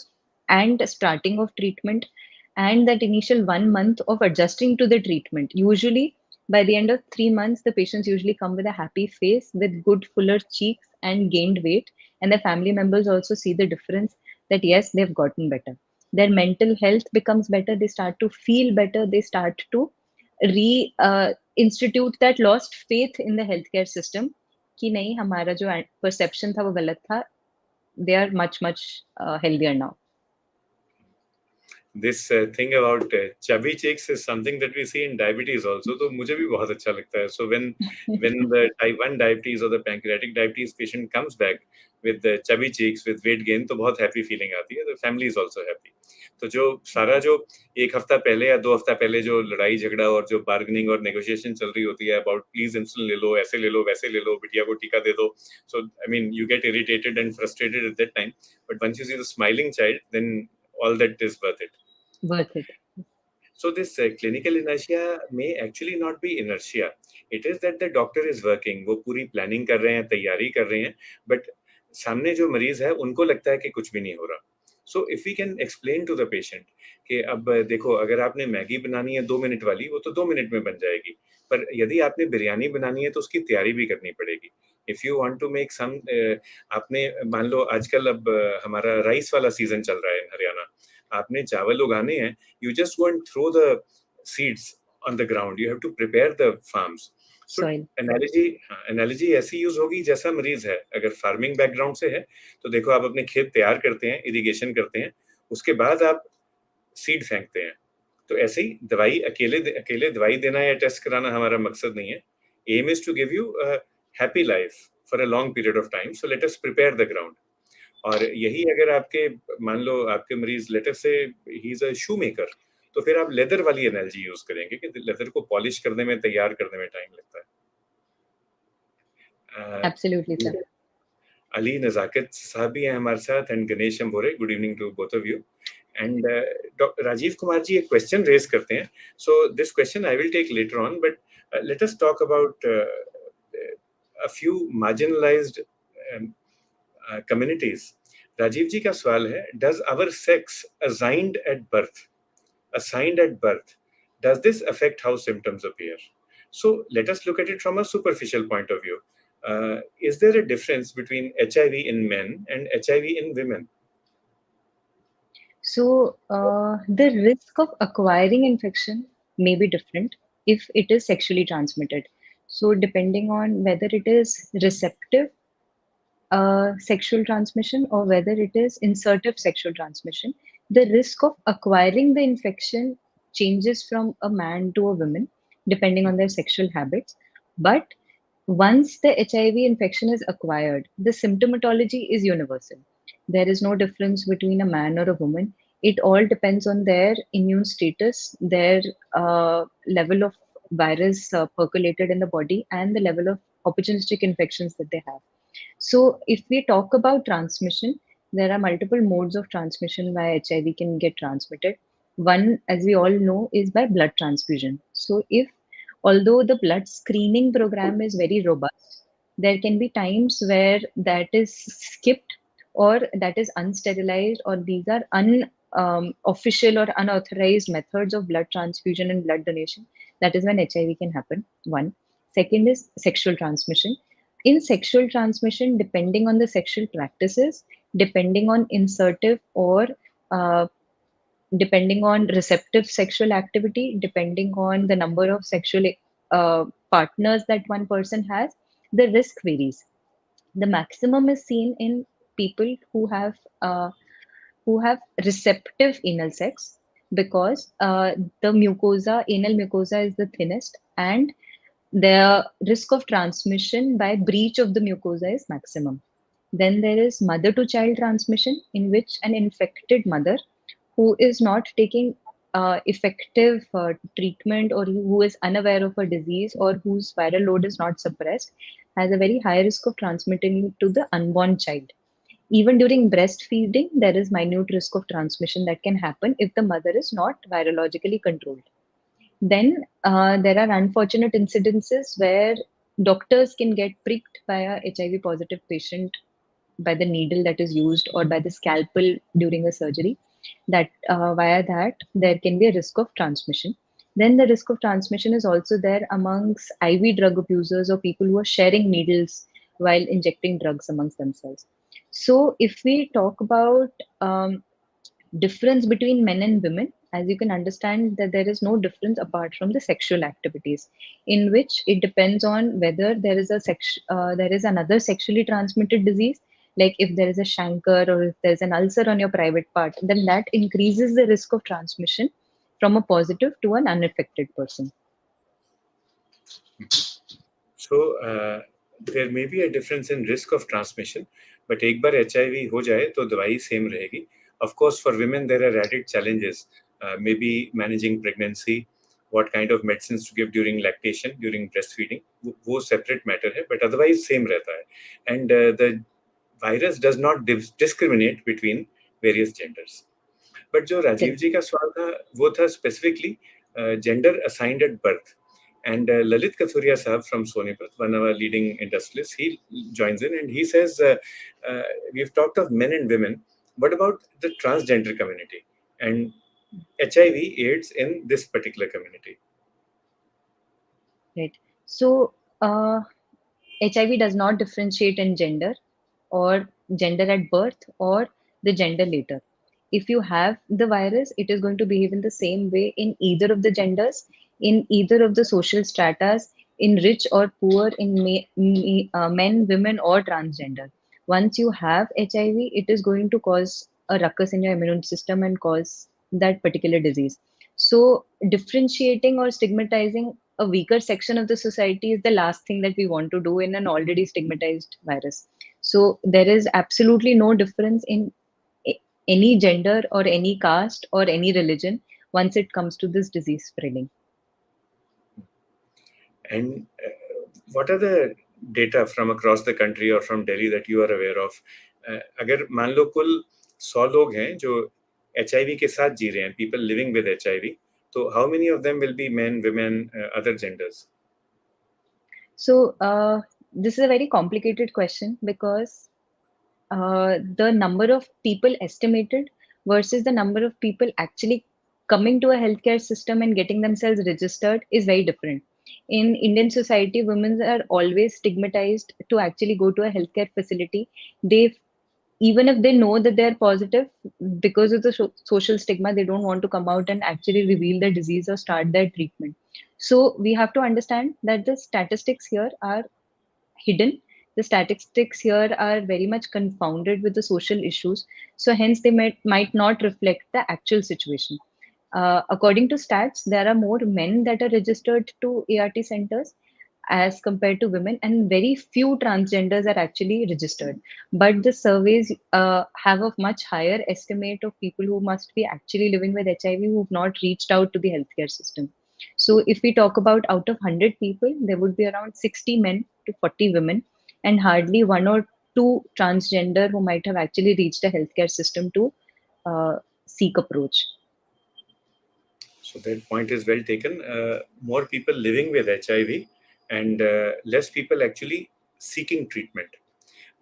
and starting of treatment and that initial 1 month of adjusting to the treatment, usually by the end of 3 months, the patients usually come with a happy face, with good, fuller cheeks, and gained weight. And the family members also see the difference that yes, they've gotten better. Their mental health becomes better. They start to feel better. They start to institute that lost faith in the healthcare system कि नहीं हमारा जो perception था वो गलत था, they are much healthier now. This thing about chubby cheeks is something that we see in diabetes also. तो मुझे भी बहुत अच्छा लगता है. So when the type 1 diabetes or the pancreatic diabetes patient comes back with the chubby cheeks with weight gain, तो बहुत happy feeling आती है. The family is also happy. तो जो सारा जो एक हफ्ता पहले या 2 हफ्ता पहले जो लड़ाई झगड़ा और जो बार्गेनिंग और नेगोशिएशन चल रही होती है अबाउट प्लीज इंसुलिन ले लो, ऐसे ले लो, वैसे ले लो, बिटिया को टीका दे दो. So I mean you get irritated and frustrated at that time, but once you see the smiling child, then all that is worth it. Worth it. So this clinical inertia may actually not be inertia. It is that the doctor is working. वो पूरी planning कर रहे हैं, तैयारी कर रहे हैं, but सामने जो मरीज है उनको लगता है कि कुछ भी नहीं हो रहा. So if we can explain to the patient कि अब देखो अगर आपने मैगी बनानी है 2 मिनट वाली वो तो 2 मिनट में बन जाएगी, पर यदि आपने बिरयानी बनानी है तो उसकी तैयारी भी करनी पड़ेगी. If you want to make some आपने मान लो आजकल अब हमारा राइस वाला सीजन चल रहा है हरियाणा. आपने चावल उगाने हैं, you just go and throw the seeds on the ground. You have to prepare the farms. So Soil. Analogy ऐसी यूज होगी जैसा मरीज है. अगर फार्मिंग बैकग्राउंड से है तो देखो आप अपने खेत तैयार करते हैं, इरिगेशन करते हैं, उसके बाद आप सीड फेंकते हैं. तो ऐसे ही दवाई अकेले दवाई देना या टेस्ट कराना हमारा मकसद नहीं है. Aim is to give you happy life for a long period of time. So let us prepare the ground. और यही अगर आपके मान लो आपके मरीज लेटर से he is a shoe maker, तो फिर आप लेदर वाली एनालॉजी यूज करेंगे कि लेदर को पॉलिश करने में, तैयार करने में टाइम लगता है. Absolutely sir. अली नजाकत साहब भी हैं हमारे साथ and Ganesh Ambore. Good evening to both of you. And Rajeev Kumar ji एक क्वेश्चन रेज करते हैं. So this question I will take later on, but let us talk about a few marginalised communities. Rajeev ji का सवाल है, does our sex assigned at birth, does this affect how symptoms appear? So let us look at it from a superficial point of view. Is there a difference between HIV in men and HIV in women? So the risk of acquiring infection may be different if it is sexually transmitted. So depending on whether it is receptive sexual transmission or whether it is insertive sexual transmission, the risk of acquiring the infection changes from a man to a woman depending on their sexual habits. But once the HIV infection is acquired, the symptomatology is universal. There is no difference between a man or a woman. It all depends on their immune status, their level of virus percolated in the body and the level of opportunistic infections that they have. So, if we talk about transmission, there are multiple modes of transmission why HIV can get transmitted. One, as we all know, is by blood transfusion. So, if although the blood screening program is very robust, there can be times where that is skipped or that is unsterilized, or these are official or unauthorized methods of blood transfusion and blood donation. That is when HIV can happen. One. Second is sexual transmission. In sexual transmission, depending on the sexual practices, depending on insertive or uh, depending on receptive sexual activity, depending on the number of sexual partners that one person has, the risk varies. The maximum is seen in people who have receptive anal sex, because the mucosa, anal mucosa, is the thinnest, and the risk of transmission by breach of the mucosa is maximum. Then there is mother to child transmission, in which an infected mother who is not taking effective treatment, or who is unaware of a disease, or whose viral load is not suppressed, has a very high risk of transmitting it to the unborn child. Even during breastfeeding, there is minute risk of transmission that can happen if the mother is not virologically controlled. Then there are unfortunate incidences where doctors can get pricked by a HIV positive patient by the needle that is used, or by the scalpel during a surgery. That via that there can be a risk of transmission. Then the risk of transmission is also there amongst IV drug abusers, or people who are sharing needles while injecting drugs amongst themselves. So if we talk about difference between men and women, as you can understand that there is no difference apart from the sexual activities, in which it depends on whether there is there is another sexually transmitted disease, like if there is a chancre or if there's an ulcer on your private part, then that increases the risk of transmission from a positive to an unaffected person. So there may be a difference in risk of transmission, but एक बार HIV हो जाए तो दवाई same रहेगी. Of course, for women there are added challenges, maybe managing pregnancy, what kind of medicines to give during lactation, during breastfeeding, वो separate matter है, but otherwise same रहता है. And the virus does not discriminate between various genders. But जो राजीव जी का सवाल था वो था specifically gender assigned at birth. And Lalit Kathuria Sahab from Sonipat, one of our leading industrialists, he joins in and he says, we've talked of men and women. What about the transgender community and HIV AIDS in this particular community? Right. So HIV does not differentiate in gender, or gender at birth, or the gender later. If you have the virus, it is going to behave in the same way in either of the genders, in either of the social stratas, in rich or poor, in men, women, or transgender. Once you have HIV, it is going to cause a ruckus in your immune system and cause that particular disease. So, differentiating or stigmatizing a weaker section of the society is the last thing that we want to do in an already stigmatized virus. So there is absolutely no difference in any gender or any caste or any religion once it comes to this disease spreading. And what are the data from across the country or from Delhi that you are aware of? अगर मान लो कुल 100 लोग हैं जो HIV के साथ जी रहे हैं, people living with HIV, so how many of them will be men, women, other genders? So this is a very complicated question, because the number of people estimated versus the number of people actually coming to a healthcare system and getting themselves registered is very different. In Indian society, women are always stigmatized to actually go to a healthcare facility. They, even if they know that they're positive, because of the social stigma, they don't want to come out and actually reveal the disease or start their treatment. So we have to understand that the statistics here are hidden. The statistics here are very much confounded with the social issues. So hence they might not reflect the actual situation. According to stats, there are more men that are registered to ART centers as compared to women, and very few transgenders are actually registered. But the surveys have a much higher estimate of people who must be actually living with HIV who have not reached out to the healthcare system. So if we talk about out of 100 people, there would be around 60 men to 40 women, and hardly one or two transgender who might have actually reached a healthcare system to seek approach. So that point is well taken. More people living with HIV and less people actually seeking treatment.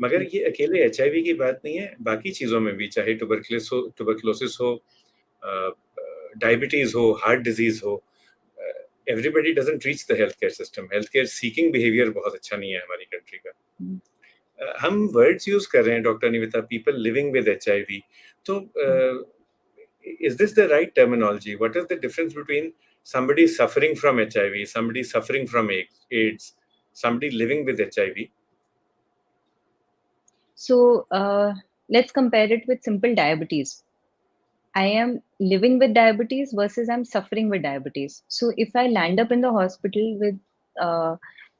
मगर ये अकेले HIV की बात नहीं है, बाकी चीज़ों में भी, चाहे ट्यूबरकुलोसिस हो, डायबिटीज हो, हार्ट डिजीज हो, everybody doesn't reach the healthcare system. Healthcare seeking behavior बहुत अच्छा नहीं है हमारी कंट्री का. हम वर्ड्स यूज कर रहे हैं doctor Anivita, people living with HIV. तो is this the right terminology? What is the difference between somebody suffering from HIV, somebody suffering from AIDS, somebody living with HIV? So let's compare it with simple diabetes. I am living with diabetes versus I'm suffering with diabetes. So if I land up in the hospital with,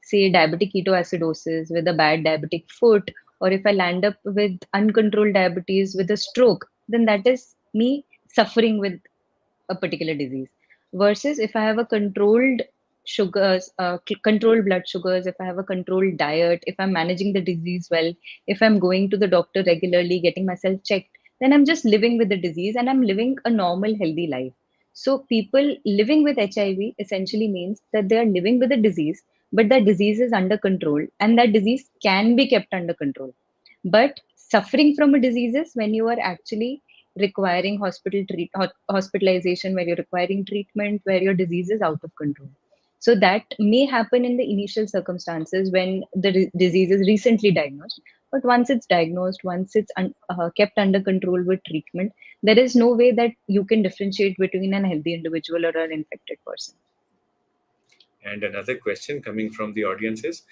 say, diabetic ketoacidosis, with a bad diabetic foot, or if I land up with uncontrolled diabetes with a stroke, then that is me suffering with a particular disease. Versus if I have a controlled sugars, controlled blood sugars, if I have a controlled diet, if I'm managing the disease well, if I'm going to the doctor regularly, getting myself checked, then I'm just living with the disease and I'm living a normal, healthy life. So people living with HIV essentially means that they are living with a disease, but that disease is under control and that disease can be kept under control. But suffering from a disease is when you are actually requiring hospitalization, where you're requiring treatment, where your disease is out of control. So that may happen in the initial circumstances when the disease is recently diagnosed. But once it's diagnosed, once it's kept under control with treatment, there is no way that you can differentiate between an healthy individual or an infected person. And another question coming from the audience is,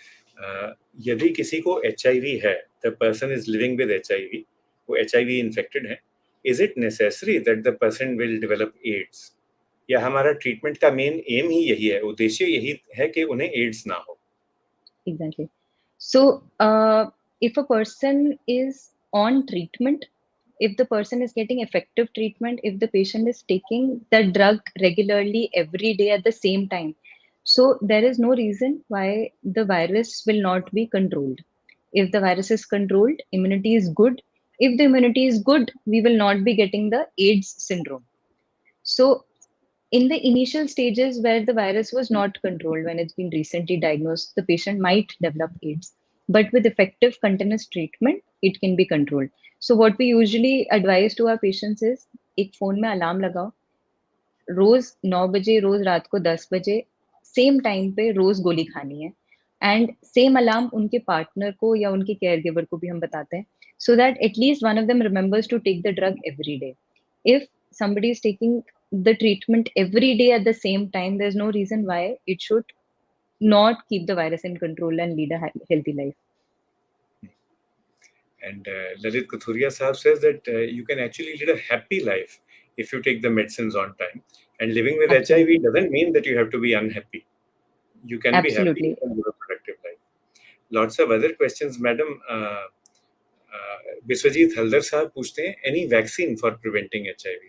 यदि किसी को HIV है, the person is living with HIV, वो HIV infected है, is it necessary that the person will develop AIDS? या हमारा treatment का main M ही यही है, उद्देश्य यही है कि उन्हें एड्स ना हो? Exactly. So, if a person is on treatment, if the person is getting effective treatment, if the patient is taking the drug regularly every day at the same time, so there is no reason why the virus will not be controlled. If the virus is controlled, immunity is good. If the immunity is good, we will not be getting the AIDS syndrome. So in the initial stages where the virus was not controlled, when it's been recently diagnosed, the patient might develop AIDS. But with effective continuous treatment, it can be controlled. So what we usually advise to our patients is, एक phone में alarm लगाओ, रोज 9 बजे, रोज रात को 10 बजे, same time पे रोज गोली खानी है. एंड सेम अलार्म उनके पार्टनर को या उनके केयर गिवर को भी हम बताते हैं, so that at least one of them remembers to take the drug every day. If somebody is taking the treatment every day at the same time, there's no reason why it should not keep the virus in control and lead a healthy life. And Lalit Kathuria Sahab says that you can actually lead a happy life if you take the medicines on time. And living with Absolutely. HIV doesn't mean that you have to be unhappy. You can be happy, you Absolutely. can live a productive life. Lots of other questions, madam. Biswajit Haldar Sahab पूछते हैं, any vaccine for preventing HIV?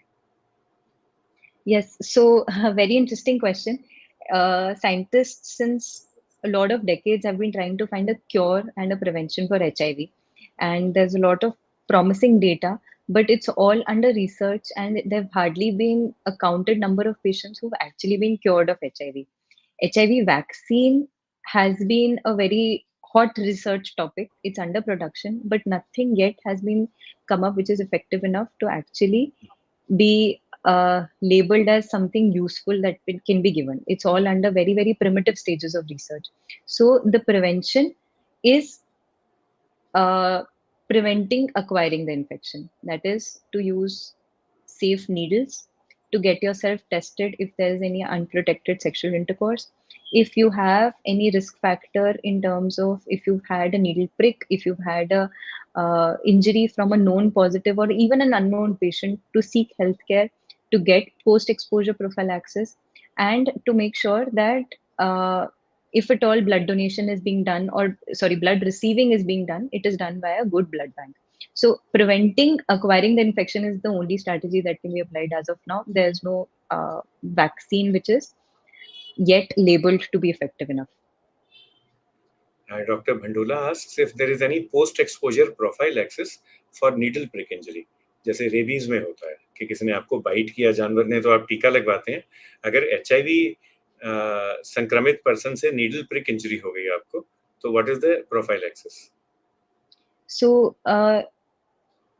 Yes, so a very interesting question. Scientists, since a lot of decades, have been trying to find a cure and a prevention for HIV. And there's a lot of promising data, but it's all under research, and there have hardly been a counted number of patients who've actually been cured of HIV. HIV vaccine has been a very hot research topic. It's under production, but nothing yet has been come up which is effective enough to actually be labeled as something useful that it can be given. It's all under very, very primitive stages of research. So the prevention is preventing acquiring the infection. That is to use safe needles, to get yourself tested if there is any unprotected sexual intercourse. If you have any risk factor in terms of if you've had a needle prick, if you've had a injury from a known positive or even an unknown patient, to seek healthcare, to get post-exposure prophylaxis, and to make sure that if at all blood donation is being done, or sorry, blood receiving is being done, it is done by a good blood bank. So preventing acquiring the infection is the only strategy that can be applied as of now. There's no vaccine which is yet labeled to be effective enough. Dr. Bhandula asks if there is any post-exposure prophylaxis for needle prick injury. जैसे rabies में होता है कि किसी ने आपको bite किया जानवर ने तो आप टीका लगवाते हैं. अगर HIV संक्रमित पर्सन से नीडल प्रिक इंजरी हो गई आपको, तो what is the prophylaxis? So,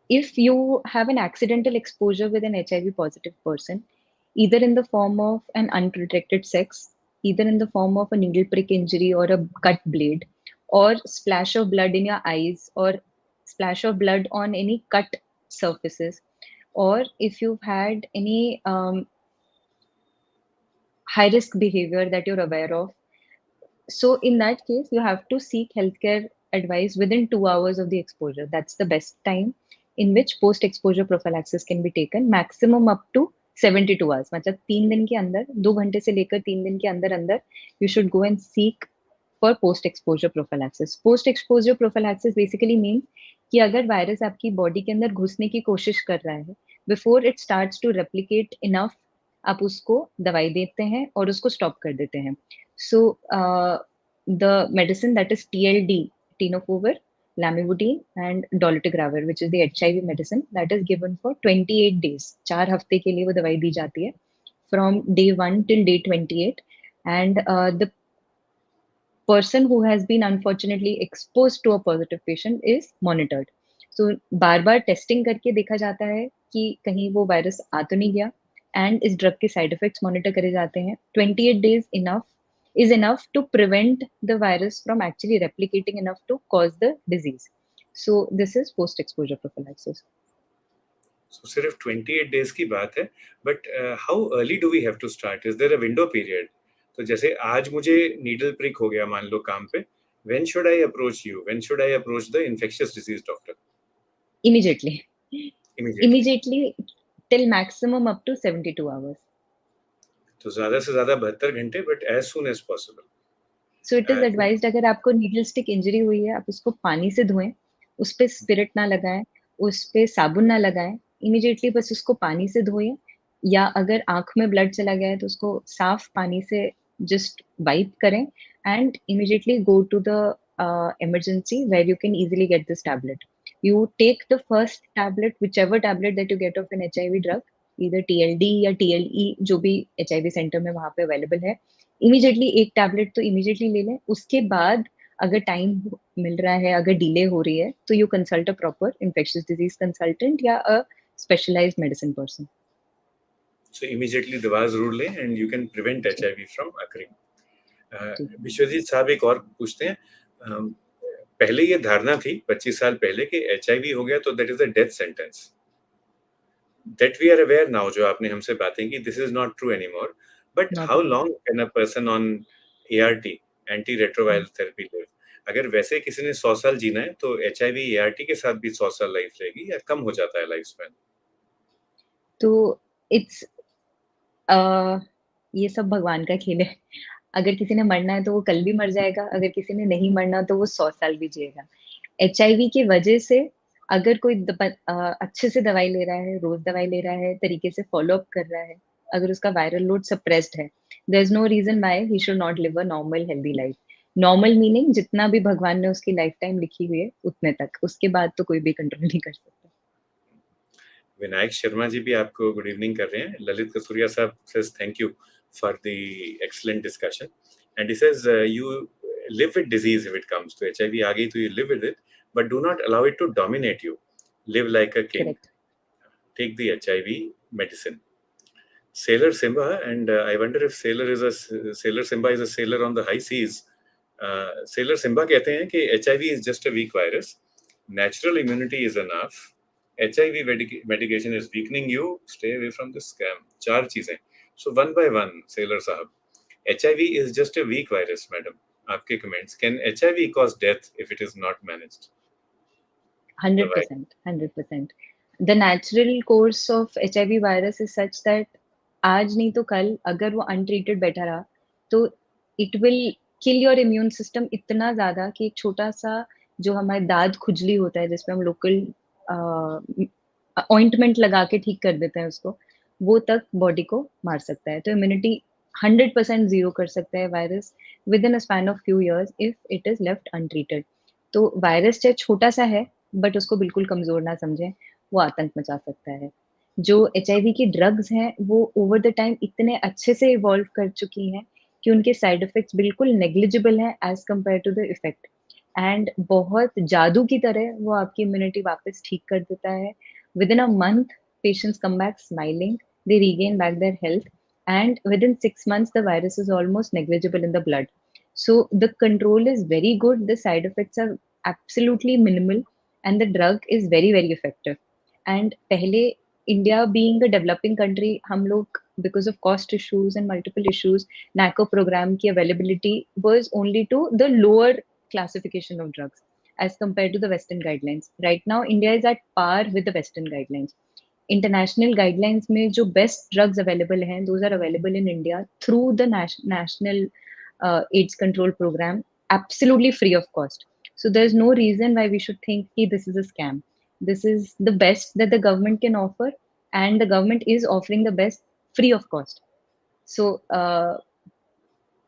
if you have an accidental exposure with an HIV positive person, either in the form of an unprotected sex, either in the form of a needle prick injury or a cut blade, or splash of blood in your eyes, or splash of blood on any cut surfaces, or if you've had any high risk behavior that you're aware of, so in that case you have to seek healthcare advice within 2 hours of the exposure. That's the best time in which post exposure prophylaxis can be taken, maximum up to 72 hours. मतलब 3 दिन के अंदर, 2 घंटे से लेकर 3 दिन के अंदर अंदर you should go and seek for post exposure prophylaxis. Post exposure prophylaxis basically means कि अगर वायरस आपकी बॉडी के अंदर घुसने की कोशिश कर रहा है, before it starts to replicate enough, आप उसको दवाई देते हैं और उसको स्टॉप कर देते हैं. So the medicine that is TLD, tenofovir, lamivudine, and dolutegravir, which is the HIV medicine, that is given for 28 days. 4 हफ्ते के लिए वो दवाई दी जाती है, from day 1 till day 28, and the person who has been unfortunately exposed to a positive patient is monitored. So bar bar testing करके देखा जाता है कि कहीं वो वायरस आ तो नहीं गया, एंड इस ड्रग के साइड इफेक्ट्स मॉनिटर करे जाते हैं. 28 days is enough to prevent the virus from actually replicating enough to cause the disease. So this is post exposure prophylaxis. So सिर्फ 28 days की बात है, but how early do we have to start? Is there a window period? तो जैसे आज मुझे needle prick हो गया मान लो काम पे, when should I approach you? When should I approach the infectious disease doctor? Immediately. Immediately. Immediately till maximum up to 72 hours. तो ज्यादा से ज्यादा 72 घंटे, but as soon as possible. So it is advised, अगर आपको नीडल स्टिक इंजरी हुई है, आप उसको पानी से धोएं, उस पे स्पिरिट ना लगाएं, उस पे साबुन ना लगाएं, इमीडिएटली बस उसको पानी से धोएं, या अगर आंख में ब्लड चला गया है तो उसको साफ पानी से जस्ट वाइप करें, and immediately go to the emergency where you can easily get this tablet. You take the first tablet, whichever tablet that you get of an HIV drug, either TLD या TLE, जो भी HIV centre में वहाँ पे available है, immediately एक tablet तो immediately ले लें. उसके बाद अगर टाइम मिल रहा है, अगर डिले हो रही है, तो you consult a proper infectious disease consultant या a specialised medicine person. So immediately दवा जरूर लें and you can prevent HIV from occurring. Vishwajeet साहब एक और पूछते हैं, पहले ये धारणा थी 25 साल पहले कि HIV हो गया तो that is a death sentence. That we are aware now, जो आपने हमसे बातें की, this is not true anymore. But Not how at all. long can a person on ART, antiretroviral therapy, live? अगर वैसे किसी ने 100 साल जीना है तो HIV ART के साथ भी 100 साल लाइफ रहेगी या कम हो जाता है लाइफ स्पैन? तो इट्स ये सब भगवान का खेल है. अगर किसी ने मरना है तो वो कल भी मर जाएगा, अगर किसी ने नहीं मरना तो वो 100 साल भी जिएगा. HIV की वजह से अगर कोई अच्छे से दवाई ले रहा है, रोज दवाई ले रहा है, तरीके से फॉलो अप कर रहा है, अगर उसका वायरल लोड सप्रेस्ड है, there is no reason why he should not live a normal healthy life. Normal meaning जितना भी भगवान ने उसकी लाइफ टाइम लिखी हुई है उतने तक, उसके बाद तो कोई भी कंट्रोल नहीं कर सकता. विनायक शर्मा जी भी आपको गुड इवनिंग कर रहे हैं. ललित कसूरिया साहब says thank you for the excellent discussion and he says you live with disease if it comes to HIV आ गई तो you live with it but do not allow it to dominate you. Live like a king. Correct. Take the HIV medicine. Sailor Simba, and I wonder if Sailor Simba is a sailor on the high seas. Sailor Simba कहते हैं कि HIV is just a weak virus. Natural immunity is enough. HIV medication is weakening you. Stay away from this scam. 4 चीजें. So one by one, Sailor साहब. HIV is just a weak virus, madam. आपके comments. Can HIV cause death if it is not managed? 100%. 100%. The natural course of HIV virus is such that आज नहीं तो कल अगर वो untreated बैठा रहा तो it will kill your immune system इतना ज्यादा कि एक छोटा सा जो हमारे दाद खुजली होता है जिसमें हम लोकल ऑइंटमेंट लगा के ठीक कर देते हैं उसको, वो तक बॉडी को मार सकता है. तो इम्यूनिटी 100% जीरो कर सकता है virus with in a span of few years if it is left untreated. तो वायरस चाहे छोटा सा है बट उसको बिल्कुल कमजोर ना समझें, वो आतंक मचा सकता है। जो HIV की ड्रग्स हैं वो ओवर द टाइम इतने अच्छे से इवॉल्व कर चुकी हैं कि उनके साइड इफेक्ट्स बिल्कुल नेग्लिजिबल हैं as compared to the effect, and बहुत जादू की तरह वो आपकी इम्यूनिटी वापस ठीक कर देता है। With in a month patients come back smiling, they regain back their health, and within 6 months the virus is almost negligible in the blood. So the control is very good, the side effects are absolutely minimal, and the drug is very very effective. And पहले India being a developing country, हम लोग because of cost issues and multiple issues, NACO program की availability was only to the lower classification of drugs as compared to the Western guidelines. Right now, India is at par with the Western guidelines. International guidelines में जो best drugs available हैं those are available in India through the national AIDS control programme, absolutely free of cost. So there's no reason why we should think कि this is a scam. This is the best that the government can offer, and the government is offering the best free of cost. So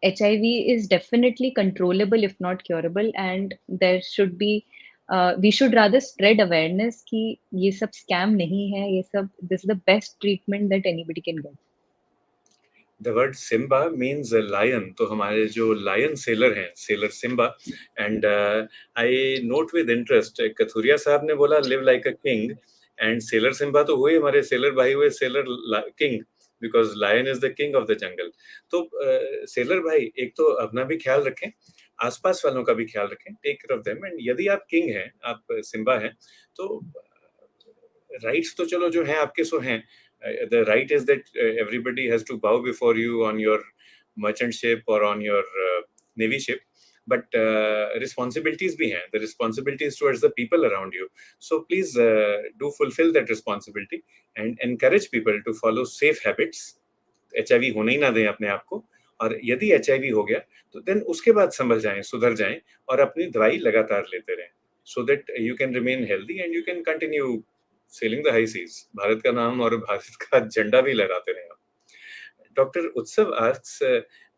HIV is definitely controllable if not curable, and there should be we should rather spread awareness कि ये सब scam नहीं है, ये सब this is the best treatment that anybody can get. The word Simba means lion. तो हमारे जो lion sailor हैं, sailor Simba, and I note with interest, Kathuria साहब ने बोला live like a king, and sailor Simba तो हुए हमारे sailor भाई हुए sailor king, because lion is the king of the jungle. तो sailor भाई एक तो अपना भी ख्याल रखें, आसपास वालों का भी ख्याल रखें, take care of them, and यदि आप king हैं, आप Simba हैं, तो rights तो चलो जो हैं आपके सो हैं. The right is that everybody has to bow before you on your merchant ship or on your navy ship, but responsibilities bhi hain. The responsibilities towards the people around you. So please do fulfill that responsibility and encourage people to follow safe habits. HIV होने ही ना दें अपने आप को, और यदि HIV हो गया तो देन उसके बाद संभल जाएं, सुधर जाएं और अपनी दवाई लगातार लेते रहें, so that you can remain healthy and you can continue sailing the high seas. Bharat का नाम और भारत का झंडा भी लहराते रहे. Dr. Utsav asks,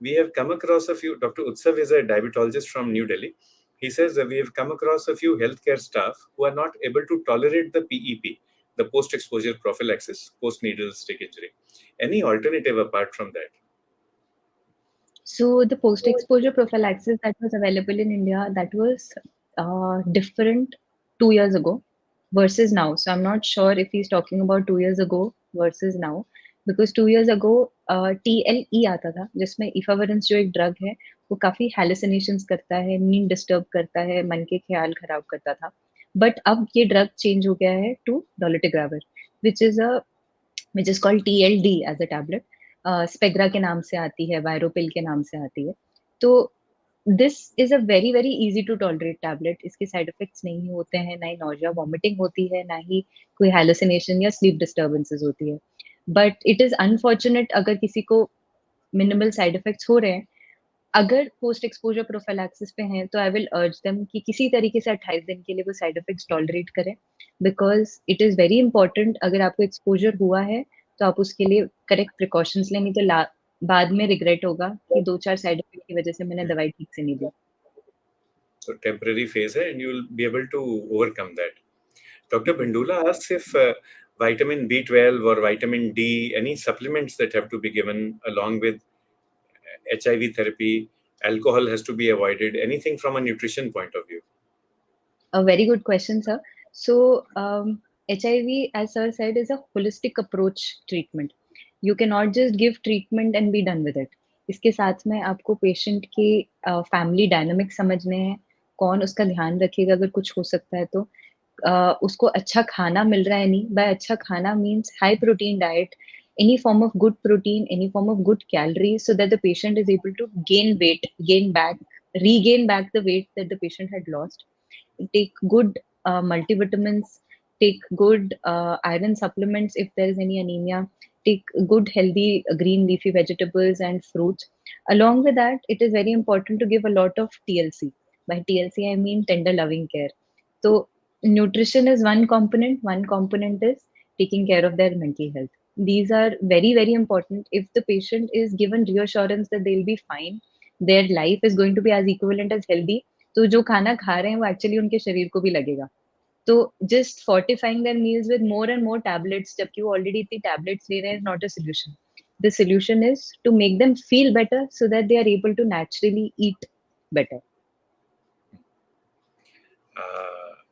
we have come across a few, Dr. Utsav is a diabetologist from New Delhi. He says we have come across a few healthcare staff who are not able to tolerate the PEP, the post-exposure prophylaxis, post-needle stick injury. Any alternative apart from that? So the post-exposure prophylaxis that was available in India, that was different 2 years ago versus now. So I'm not sure if he's talking about 2 years ago versus now, because 2 years ago TLE आता था, जिसमें efavirenz जो एक drug है वो काफी hallucinations करता है, नींद डिस्टर्ब करता है, मन के ख्याल खराब करता था. बट अब ये ड्रग चेंज हो गया है to dolutegravir, which is called TLD as a tablet. स्पेग्रा के नाम से आती है, वायरोपिल के नाम से आती है. तो this is a very very easy to tolerate tablet. इसके साइड इफेक्ट्स नहीं होते हैं, ना ही नॉजिया वॉमिटिंग होती है, ना ही कोई हैलुसिनेशन या स्लीप डिस्टर्बेंसेस होती है. बट इट इज अनफॉर्चुनेट अगर किसी को मिनिमल साइड इफेक्ट्स हो रहे हैं. अगर पोस्ट एक्सपोजर प्रोफिलैक्सिस पे हैं तो आई विल अर्ज देम कि किसी तरीके से 28 दिन के लिए वो साइड इफेक्ट्स टॉलरेट करें, because it is very important. अगर आपको एक्सपोजर हुआ है तो आप उसके लिए करेक्ट प्रिकॉशंस लें, नहीं तो बाद में रिग्रेट होगा कि 2-4 साइड इफेक्ट की वजह से मैंने दवाई ठीक से नहीं दी. So temporary phase hai, and you'll be able to overcome that. Dr. Bindula asks if vitamin B12 or vitamin D, any supplements that have to be given along with HIV therapy, alcohol has to be avoided, anything from a nutrition point of view? A very good question, sir. So, HIV, as sir said, is a holistic approach treatment. You cannot just give treatment and be done with it. इसके साथ में आपको patient के family dynamic समझने हैं, कौन उसका ध्यान रखेगा अगर कुछ हो सकता है तो, उसको अच्छा खाना मिल रहा है नहीं. बाय अच्छा खाना means high protein diet, any form of good protein, any form of good calories, so that the patient is able to gain weight, regain back the weight that the patient had lost. Take good multivitamins, take good iron supplements if there is any anemia, take good healthy green leafy vegetables and fruits. Along with that, it is very important to give a lot of TLC. By TLC, I mean tender loving care. So nutrition is one component is taking care of their mental health. These are very, very important. If the patient is given reassurance that they'll be fine, their life is going to be as equivalent as healthy, तो जो खाना खा रहे हैं वो actually उनके शरीर को भी लगेगा. तो just fortifying their meals with more and more tablets, जबकि वो already इतनी tablets ले रहे हैं, is not a solution. The solution is to make them feel better so that they are able to naturally eat better.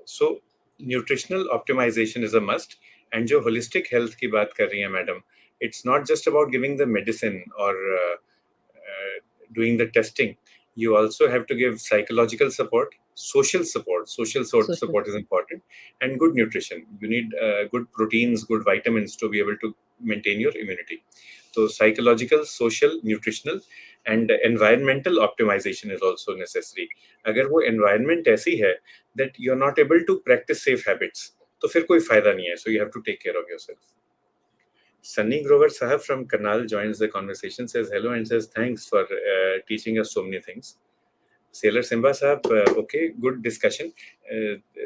So nutritional optimization is a must. And जो holistic health की बात कर रही हैं madam, it's not just about giving the medicine or doing the testing. You also have to give psychological support, social support. Social support is important, and good nutrition. You need good proteins, good vitamins to be able to maintain your immunity. So psychological, social, nutritional, and environmental optimization is also necessary. अगर वो environment ऐसी है that you're not able to practice safe habits, तो फिर कोई फायदा नहीं है. So you have to take care of yourself. Sunny Grover Sahab from Karnal joins the conversation, says hello and says thanks for teaching us so many things. Sailor Simba Sahab, okay, good discussion.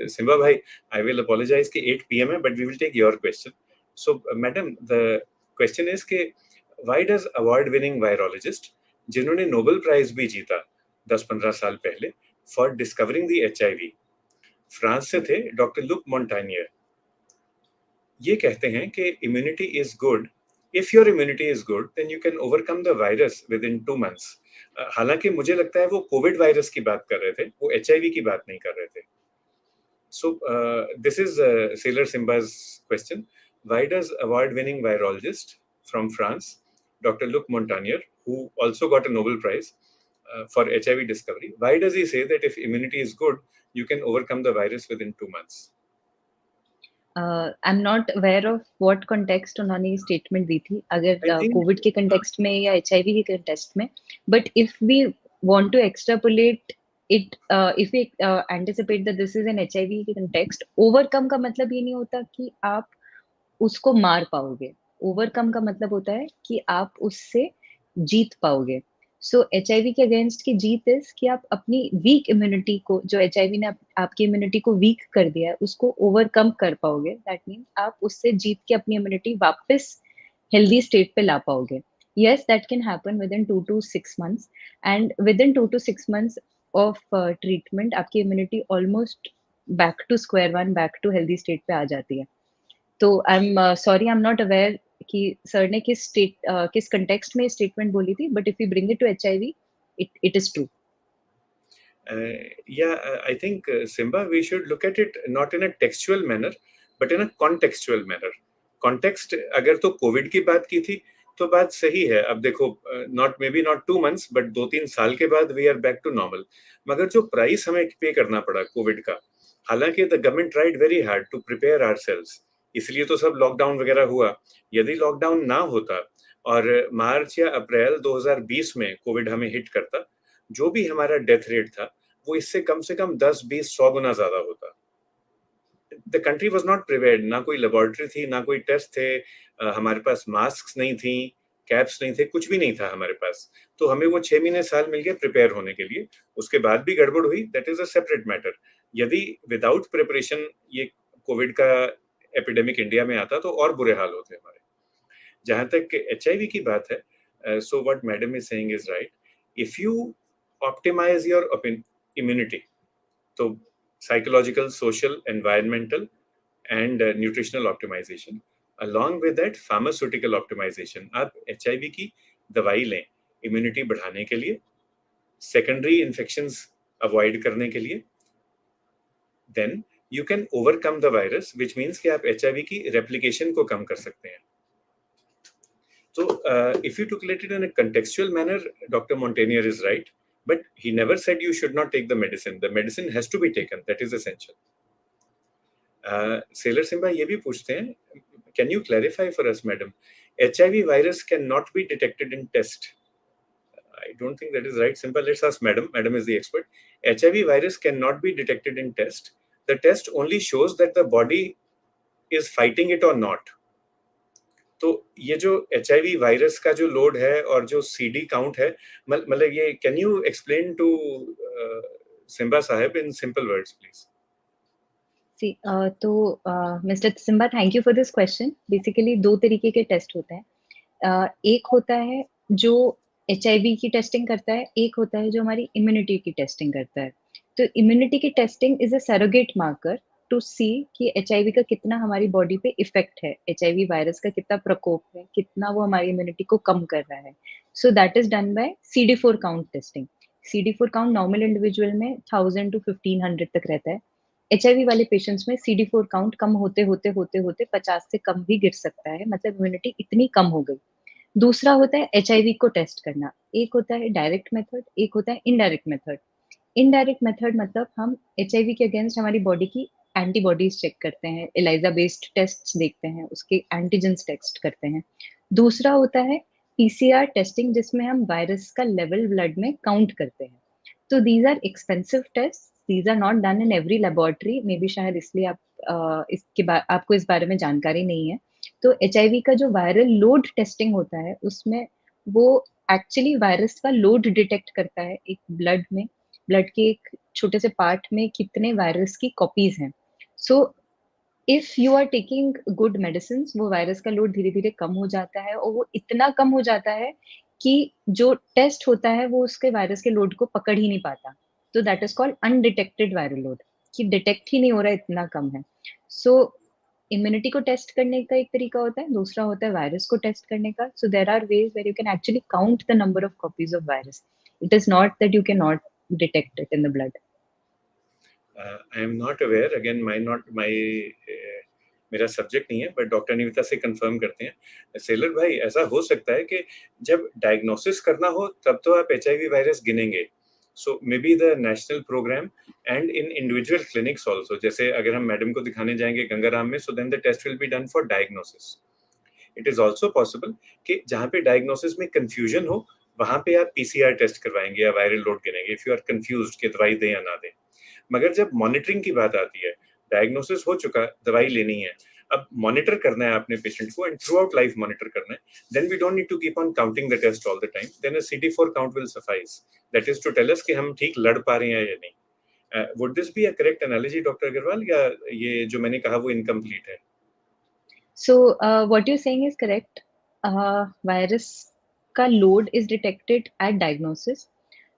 Simba bhai, I will apologize कि 8 p.m. है, but we will take your question. So, madam, the question is कि why does award-winning virologist, जिन्होंने Nobel Prize भी जीता 10-15 साल पहले for discovering the HIV, France से थे डॉक्टर लुक मोंटानियर, ये कहते हैं कि immunity is good. If your immunity is good, then you can overcome the virus within 2 months. हालांकि मुझे लगता है वो कोविड वायरस की बात कर रहे थे, वो HIV की बात नहीं कर रहे थे. So this is Sailor Simba's question. Why does award-winning virologist from France, Dr. Luc Montagnier, who also got a Nobel Prize for HIV discovery, why does he say that if immunity is good, you can overcome the virus within 2 months? I'm not aware of what context उन्होंने ये statement दी थी, अगर Covid के context में या HIV के context में. But if we want to extrapolate it, if we anticipate that this is an HIV के context, overcome का मतलब ये नहीं होता कि आप उसको मार पाओगे. Overcome का मतलब होता है कि आप उससे जीत पाओगे. सो HIV के अगेंस्ट की जीत इज कि आप अपनी वीक इम्यूनिटी को, जो HIV ने आपकी इम्यूनिटी को वीक कर दिया है, उसको ओवरकम कर पाओगे. दैट मीन्स आप उससे जीत के अपनी इम्यूनिटी वापस हेल्दी स्टेट पे ला पाओगे. Yes, that can happen within 2 to 6 months, and within 2 to 6 months of treatment, आपकी immunity almost back to square one, back to healthy state पे आ जाती है. तो I am sorry, I am not aware कि sir ने किस context में statement बोली थी, but if you bring it to HIV, it is true. I think Simba, we should look at it not in a textual manner, but in a contextual manner. Context, अगर तो Covid की बात की थी तो बात सही है. अब देखो, not 2 months, but 2-3 साल के बाद we are back to normal. मगर जो प्राइस हमें पे करना पड़ा कोविड का, हालांकि the government tried very hard to prepare ourselves, इसलिए तो सब लॉकडाउन वगैरह हुआ. यदि लॉकडाउन ना होता और मार्च या अप्रैल 2020 में कोविड हमें हिट करता, जो भी हमारा डेथ रेट था वो इससे कम से कम 10-20-100 गुना ज्यादा होता. The country was not prepared. ना कोई लेबोरेटरी थी, ना कोई टेस्ट थे, हमारे पास मास्क नहीं थी, कैप्स नहीं थे, कुछ भी नहीं था हमारे पास. तो हमें वो 6 महीने साल मिल गए प्रिपेयर होने के लिए. उसके बाद भी गड़बड़ हुई, that is a separate matter. यदि विदाउट प्रिपरेशन ये कोविड का एपिडेमिक इंडिया में आता तो और बुरे हाल होते हमारे. जहां तक HIV की बात है, so what madam is saying is right. If you optimize your immunity, so psychological, social, environmental, and nutritional optimization, along with that pharmaceutical optimization, आप HIV की दवाई लें immunity बढ़ाने के लिए, secondary infections avoid करने के लिए, then you can overcome the virus, which means कि आप HIV की replication को कम कर सकते हैं. So, if you look at it in a contextual manner, Dr. Montagnier is right, but he never said you should not take the medicine. The medicine has to be taken. That is essential. Sailor Simba ये भी पूछते हैं, can you clarify for us, madam? HIV virus cannot be detected in test. I don't think that is right. Simba, let's ask madam. Madam is the expert. HIV virus cannot be detected in test. The test only shows that the body is fighting it or not. तो ये जो HIV virus का जो load है और जो CD count है, मतलब ये, can you explain to Simba साहब इन सिंपल वर्ड्स प्लीज? तो mister Simba, thank you for this question. Basically 2 तरीके के टेस्ट होते हैं। एक होता है जो एचआईवी की टेस्टिंग करता है, एक होता है जो हमारी इम्यूनिटी की टेस्टिंग करता है। तो इम्यूनिटी की testing is a surrogate marker to see कि एचआईवी का कितना हमारी बॉडी पे इफ़ेक्ट है, एचआईवी वायरस का कितना प्रकोप है, कितना वो हमारी इम्यूनिटी को कम कर रहा है। So that is done by CD4 count testing. CD4 count normal individual में 1000 टू 1500 तक रहता है। एचआईवी वाले पेशेंट्स में CD4 काउंट कम होते 50 से कम भी गिर सकता है, मतलब इम्यूनिटी इतनी कम हो गई। दूसरा होता है एचआईवी को टेस्ट करना। एक होता है डायरेक्ट मेथड, एक होता है इनडायरेक्ट मेथड। इनडायरेक्ट मेथड मतलब हम एचआईवी के अगेंस्ट हमारी बॉडी की एंटीबॉडीज चेक करते हैं, एलिजा बेस्ड टेस्ट्स देखते हैं, उसके एंटीजेंस टेस्ट करते हैं। दूसरा होता है पीसीआर टेस्टिंग, जिसमें हम वायरस का लेवल ब्लड में काउंट करते हैं। तो these are expensive test, these are not done in every laboratory, may be शायद इसलिए आपको इस बारे में जानकारी नहीं है। तो एचआईवी का जो वायरल लोड टेस्टिंग होता है, उसमें वो एक्चुअली वायरस का लोड डिटेक्ट करता है एक ब्लड के एक छोटे से पार्ट में कितने वायरस की कॉपीज हैं। So if you are taking good medicine, वो वायरस का लोड धीरे धीरे कम हो जाता है, और वो इतना कम हो जाता है कि जो टेस्ट होता है वो उसके वायरस के लोड को पकड़ ही नहीं पाता। तो that is called undetected viral load, कि डिटेक्ट ही नहीं हो रहा, इतना कम है। सो इम्यूनिटी को टेस्ट करने का एक तरीका होता है, दूसरा होता है वायरस को टेस्ट करने का। So there are ways where you can actually count the number of copies of virus. It is not that you can not detect it in the blood. I am not aware, again my मेरा subject नहीं है, but doctor अनिविता से confirm करते हैं। Seller भाई, ऐसा हो सकता है कि जब डायग्नोसिस करना हो तब तो आप एचआईवी वायरस गिनेंगे, so may be the national programme and in individual clinics also, जैसे अगर हम मैडम को दिखाने जाएंगे गंगाराम में, so then the test will be done for diagnosis. It is also possible कि जहाँ पे डायग्नोसिस में कंफ्यूजन हो वहां पे आप पीसीआर टेस्ट करवाएंगे या वायरल लोड गिनेंगे, इफ यू आर कंफ्यूज्ड कि दवाई दें या ना दें। मगर जब मॉनिटरिंग की बात आती है, डायग्नोसिस हो चुका, दवाई लेनी है, अब मॉनिटर करना है आपने पेशेंट को end throughout life monitor करना है, then we don't need to keep on counting the test all the time, then a CD4 count will suffice, that is to tell us कि हम ठीक लड़ पा रहे हैं या नहीं। Would this be a correct analogy doctor Agarwal, या ये जो मैंने कहा वो इनकम्प्लीट है? So what you're saying is correct. Virus का load is detected at diagnosis,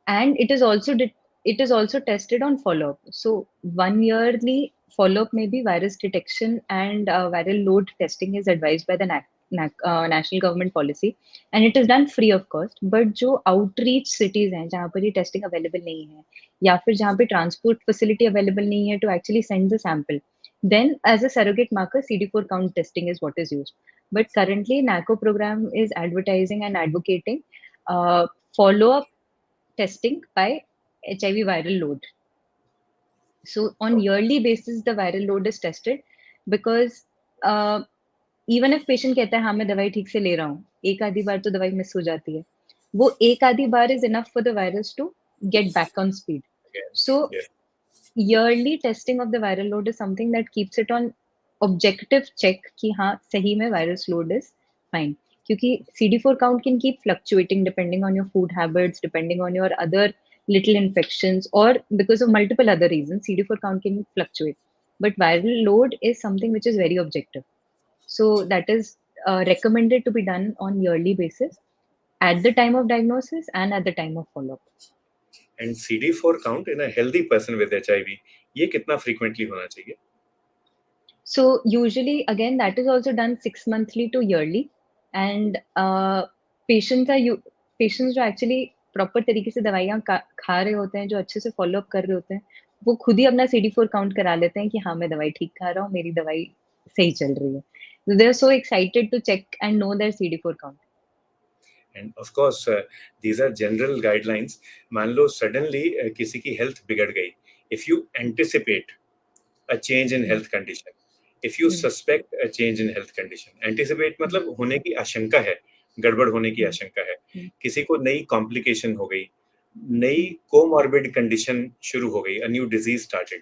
and it is also tested on follow up. So 1 yearly follow up में भी virus detection and viral load testing is advised by the national government policy, and it is done free of cost. But जो outreach cities हैं जहाँ पर ये testing available नहीं है, या फिर जहाँ पे transport facility available नहीं है to actually send the sample, then as a surrogate marker CD4 count testing is what is used. But currently NACO program is advertising and advocating follow up testing by HIV viral load. So on yearly basis the viral load is tested, because even if patient कहता है हाँ मैं दवाई ठीक से ले रहा हूँ, एक आधी बार तो दवाई मिस हो जाती है, वो एक आधी बार is enough for the virus to get back on speed. So Yes. yearly testing of the viral load is something that keeps it on objective check कि हाँ सही में virus load is fine, क्योंकि CD4 count can keep fluctuating depending on your food habits, depending on your other little infections, or because of multiple other reasons CD4 count can fluctuate, but viral load is something which is very objective. So that is recommended to be done on yearly basis at the time of diagnosis and at the time of follow-up. And CD4 count in a healthy person with HIV, ये कितना frequently होना चाहिए? So usually again that is also done 6 monthly to yearly, and patients are patients जो actually proper तरीके से दवाइयाँ खा रहे होते हैं, जो अच्छे से follow up कर रहे होते हैं, वो खुद ही अपना CD4 काउंट करा लेते हैं कि हाँ मैं दवाई ठीक खा रहा हूँ, मेरी दवाई सही चल रही है. So they are so excited to check and know their CD4 count. And of course these are general guidelines. मान लो सडनली किसी की हेल्थ बिगड़ गई, if you anticipate a change in health condition, if you suspect a change in health condition, anticipate मतलब होने की आशंका है, गड़बड़ होने की आशंका है, किसी को नई कॉम्प्लिकेशन हो गई, नई कोमॉर्बिड कंडीशन शुरू हो गई, अ न्यू डिजीज स्टार्टेड,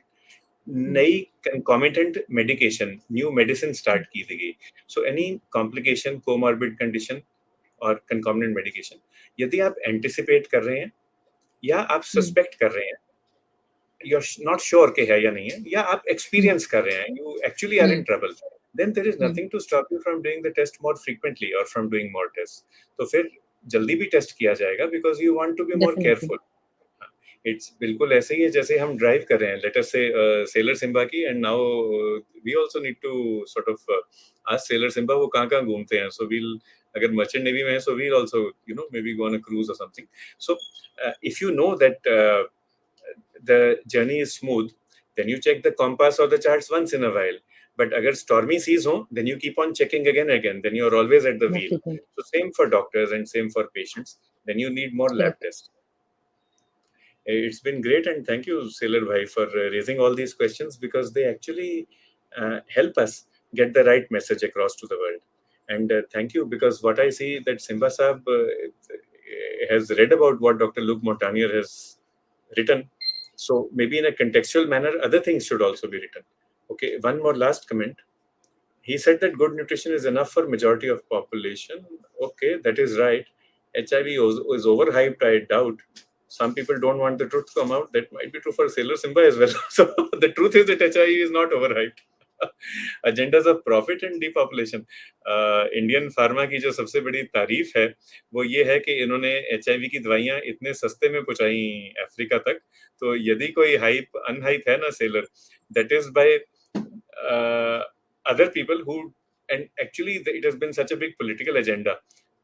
नई concomitant medication, new medicine start की गई, so any complication, comorbid condition और concomitant medication, यदि आप एंटिसिपेट कर रहे हैं या आप सस्पेक्ट कर रहे हैं, you're not sure कि है या नहीं है, या आप experience कर रहे हैं, you actually are in trouble, then there is nothing to stop you from doing the test more frequently or from doing more tests. तो फिर जल्दी भी टेस्ट किया जाएगा because you want to be more Definitely. careful. It's बिल्कुल ऐसे ही है जैसे हम ड्राइव कर रहे हैं, लेट अस से सेलर सिम्बा की, and now we also need to sort of ask sailor Simba वो कहाँ-कहाँ घूमते हैं, सो वील, अगर मर्चेंट नेवी में है, so we'll also you know maybe go on a cruise और something. So if you know that the journey is smooth, then you check the compass or the charts once in a while. But agar stormy seas ho, then you keep on checking again and again. Then you are always at the More wheel. frequent. So same for doctors and same for patients. Then you need more lab Correct. tests. It's been great, and thank you, Sailor Bhai, for raising all these questions, because they actually help us get the right message across to the world. And thank you, because what I see that Simba Saab has read about what Dr. Luke Montagnier has written. So maybe in a contextual manner, other things should also be written. Okay, one more last comment. He said that good nutrition is enough for majority of population. Okay, that is right. HIV is overhyped, I doubt. Some people don't want the truth to come out. That might be true for Sailor Simba as well. So the truth is that HIV is not overhyped. Agendas of profit and depopulation. Indian pharma की जो सबसे बड़ी तारीफ है वो ये है कि इन्होंने HIV की दवाइयां इतने सस्ते में पहुंचाई अफ्रीका तक. तो यदि कोई हाइप अनहाइप है ना seller, that is by other people who, and actually it has been such a big political agenda,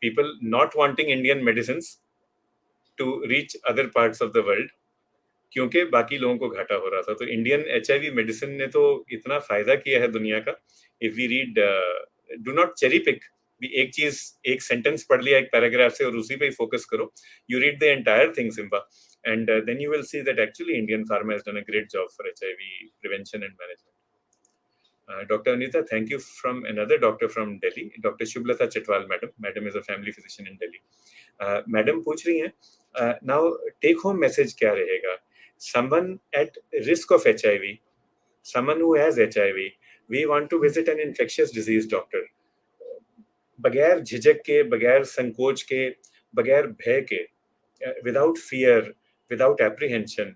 people not wanting Indian medicines to reach other parts of the world क्योंकि बाकी लोगों को घाटा हो रहा था. तो इंडियन एचआईवी मेडिसिन ने तो इतना फायदा किया है दुनिया का. If we read, do not cherry pick, भी एक चीज, एक सेंटेंस पढ़ लिया एक पैराग्राफ से और उसी पे ही फोकस करो. You read the entire thing Simba, and then you will see that actually Indian pharma has done a great job for HIV prevention and management. Dr. Anita, thank you from another doctor from Delhi, Dr. Shubhlata Chitwal, madam. Madam is a family physician in Delhi. Madam पूछ रही हैं, now take home message क्या रहेगा? Someone at risk of HIV, someone who has HIV, we want to visit an infectious disease doctor. बगैर झिझक के, बगैर संकोच के, बगैर भय के, without fear, without apprehension,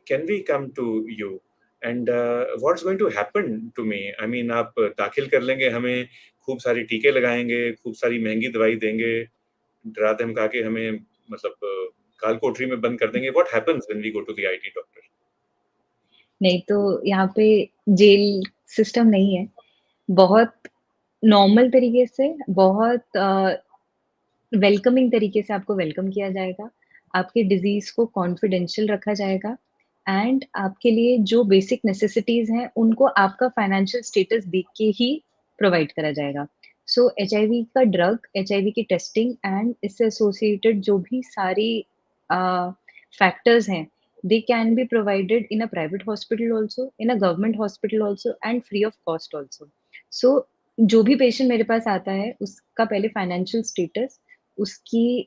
can we come to you? And what's going to happen to me? I mean, आप दाखिल कर लेंगे हमें, खूब सारी टीके लगाएंगे, खूब सारी महंगी दवाई देंगे, डरा धमका के हमें मतलब काल कोठरी में बंद कर देंगे. What happens when we go to the IT doctor? नहीं तो यहाँ पे जेल सिस्टम नहीं है. बहुत नॉर्मल तरीके से, बहुत वेलकमिंग तरीके से आपको वेलकम किया जाएगा. आपके डिज़ीज़ को कॉन्फिडेंशियल रखा जाएगा एंड आपके लिए जो बेसिक नेसेसिटीज़ हैं, उनको आपका फाइनेंशियल स्टेटस देख के ही प्रोवाइड करा जाएगा. सो एचआईवी का ड्रग, एचआईवी की टेस्टिंग एंड इससे एसोसिएटेड जो भी सारी फैक्टर्स हैं, they can be provided in a private hospital also, in a government hospital also and free of cost also. So जो भी पेशेंट मेरे पास आता है उसका पहले फाइनेंशियल स्टेटस, उसकी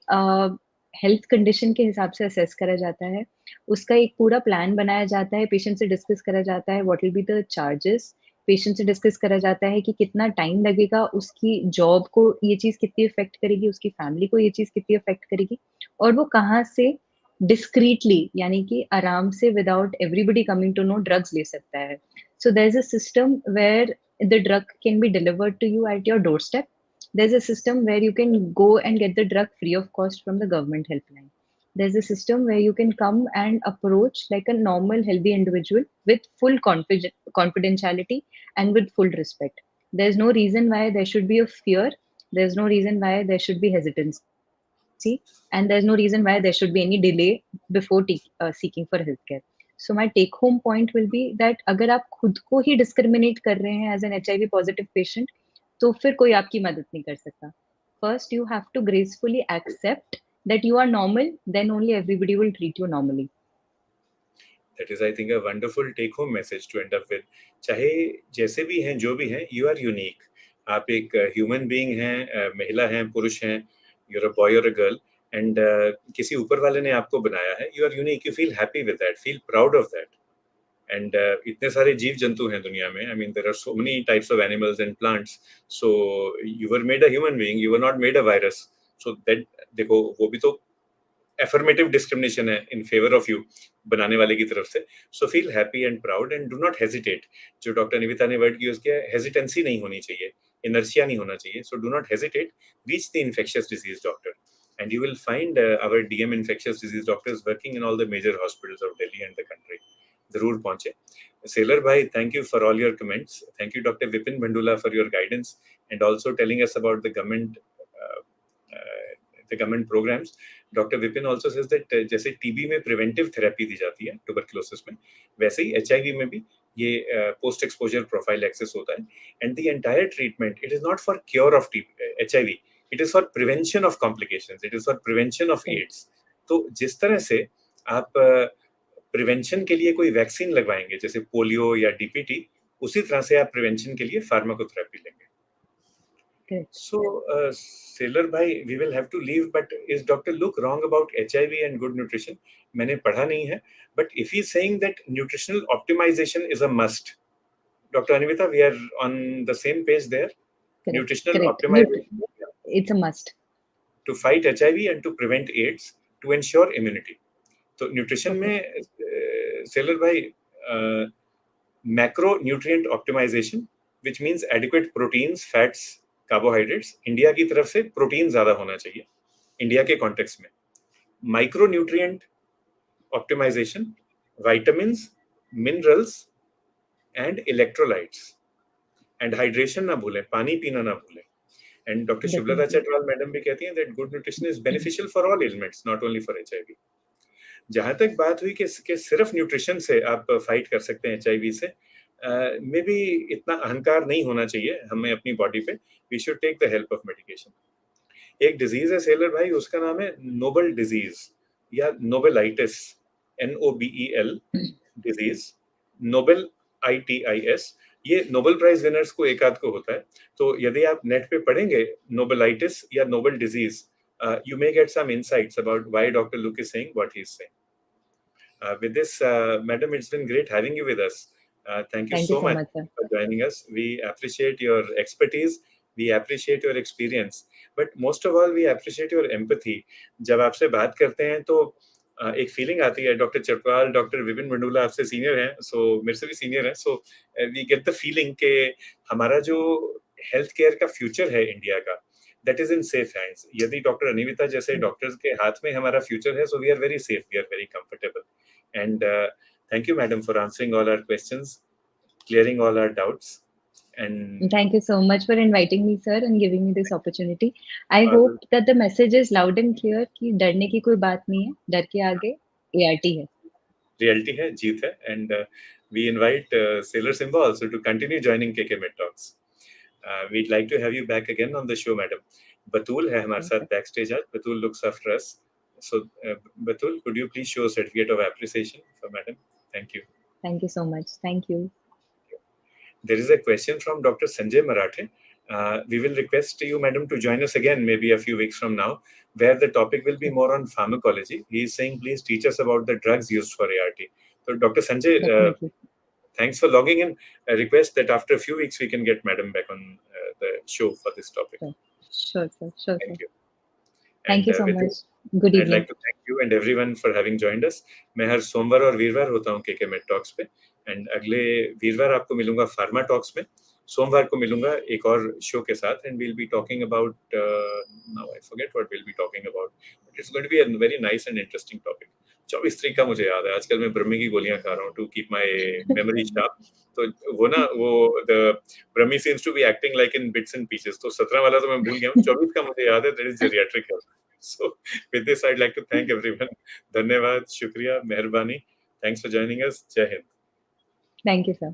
हेल्थ कंडीशन के हिसाब से असेस करा जाता है. उसका एक पूरा प्लान बनाया जाता है, पेशेंट से डिस्कस करा जाता है what will be the charges. Patient से डिस्कस करा जाता है कि कितना टाइम लगेगा, उसकी जॉब को ये चीज़ कितनी इफ़ेक्ट करेगी, उसकी फैमिली को ये चीज़ कितनी इफ़ेक्ट करेगी और वो कहाँ से डिस्क्रीटली यानी कि आराम से without everybody coming to know drugs ले सकता है. So there's a system where the drug can be delivered to you at your doorstep. There's a system where you can go and get the drug free of cost from the government helpline. There's a system where you can come and approach like a normal healthy individual with full confidentiality and with full respect. There's no reason why there should be a fear. There's no reason why there should be hesitancy, and there's no reason why there should be any delay before seeking for healthcare. So my take home point will be that अगर आप खुद को ही discriminate कर रहे हैं as an HIV positive patient, तो फिर कोई आपकी मदद नहीं कर सकता. First, you have to gracefully accept that you are normal, then only everybody will treat you normally. That is, I think, a wonderful take-home message to end up with. चाहे जैसे भी हैं, जो भी हैं, you are unique. आप एक human being हैं, महिला हैं, पुरुष हैं, you're a boy or a girl, and किसी ऊपर वाले ने आपको बनाया है. You are unique. You feel happy with that. Feel proud of that. And इतने सारे जीव जंतु हैं दुनिया में. I mean, there are so many types of animals and plants. So you were made a human being. You were not made a virus. So that देखो, वो भी तो affirmative discrimination है in favor of you बनाने वाले की तरफ से. So feel happy and proud and do not hesitate. जो डॉक्टर अनिविता ने वर्ड यूज किया है, hesitancy नहीं होनी चाहिए, inertia नहीं होना चाहिए. So do not hesitate. Reach the infectious disease doctor, and you will find our DM infectious disease doctors working in all the major hospitals of Delhi and the country. जरूर पहुंचे. Sailor bhai, thank you for all your comments. Thank you, Dr. Vipin Bandula, for your guidance and also telling us about the government programs. Dr. Vipin also says that जैसे TB में preventive therapy दी जाती है tuberculosis में, वैसे ही HIV में भी ये post exposure prophylaxis होता है. And the entire treatment, it is not for cure of HIV, it is for prevention of complications, it is for prevention of AIDS. तो जिस तरह से आप प्रिवेंशन के लिए कोई वैक्सीन लगवाएंगे जैसे पोलियो या डीपीटी, उसी तरह से आप प्रिवेंशन के लिए फार्माकोथेरेपी लेंगे. So, Sailor bhai, we will have to leave, but is Dr. Luke wrong about HIV and good nutrition? मैंने पढ़ा नहीं है, but if he's saying that nutritional optimization is a must, Dr. Anivita, we are on the same page there. Correct. Nutritional optimization, it's a must to fight HIV and to prevent AIDS, to ensure immunity. तो nutrition में सेलर भाई macronutrient optimisation, which means adequate proteins, fats, carbohydrates. India की तरफ से protein ज्यादा होना चाहिए इंडिया के कॉन्टेक्स्ट में. Micronutrient optimisation, vitamins, minerals and electrolytes, and hydration ना भूलें, पानी पीना ना भूलें. And doctor Shivlata Chatwal madam भी कहती हैं that good nutrition is beneficial for all elements, not only for HIV. जहां तक बात हुई कि सिर्फ न्यूट्रिशन से आप फाइट कर सकते हैं HIV से, मे बी इतना अहंकार नहीं होना चाहिए हमें अपनी बॉडी पे. We should take the help of medication. एक डिजीज है सेलर भाई, उसका नाम है नोबल डिजीज या nobelitis, NOBEL disease, Nobel ITIS. ये नोबेल प्राइज विनर्स को एक आध को होता है. तो यदि आप नेट पे पढ़ेंगे नोबेलाइटिस या Nobel disease, you may get some insights about why Dr. Luke is saying what he is saying. With this, madam, it's been great having you with us. Thank you so much for joining us. We appreciate your expertise. We appreciate your experience. But most of all, we appreciate your empathy. जब आपसे बात करते हैं तो एक feeling आती है. Doctor Chatwal, doctor Vipin Mandula आपसे सीनियर हैं, सो मेरे से भी सीनियर हैं. So we get the feeling कि हमारा जो हेल्थ केयर का फ्यूचर है इंडिया का, that is in safe hands. यदि डॉक्टर अनिविता जैसे डॉक्टर्स के हाथ में हमारा फ्यूचर है, so we are very safe, we are very comfortable. And thank you, madam, for answering all our questions, clearing all our doubts. And thank you so much for inviting me, sir, and giving me this opportunity. I hope that the message is loud and clear कि डरने की कोई बात नहीं है, डर के आगे ART है, reality है, जीत है. And we invite Sailor Simba also to continue joining KK Med Talks. We'd like to have you back again on the show, madam. Batul है हमारे साथ backstage आज. Batul looks after us. So, Batul, could you please show a certificate of appreciation for madam? Thank you. Thank you so much. Thank you. There is a question from Dr. Sanjay Marathe. We will request you, madam, to join us again maybe a few weeks from now, where the topic will be more on pharmacology. He is saying, please teach us about the drugs used for ART. So, Dr. Sanjay, thanks for logging in. I request that after a few weeks we can get madam back on the show for this topic. Sure, sir. Sure, thank you. Thank you so much. Good evening. I'd like to thank you and everyone for having joined us. मैं हर सोमवार और वीरवार होता हूँ KK Med Talks पे, and अगले वीरवार आपको मिलूंगा Pharma Talks में. सोमवार को मिलूंगा एक और शो के साथ, and we'll be talking about now I forget what we'll be talking about, but it's going to be a very nice and interesting topic. 24 तारीख का मुझे याद है. आजकल मैं ब्रह्मी की गोलियां खा रहा हूँ to keep my memory sharp. तो वो the Brahmi seems to be acting like in bits and pieces. तो 17 वाला तो मैं भूल गया हूँ. 24 का मुझे याद है. That is geriatric health. So with this, I'd like to thank everyone. धन्यवाद, शुक्रिया, मेहरबानी. Thanks for joining us. Jai Hind. Thank you, sir.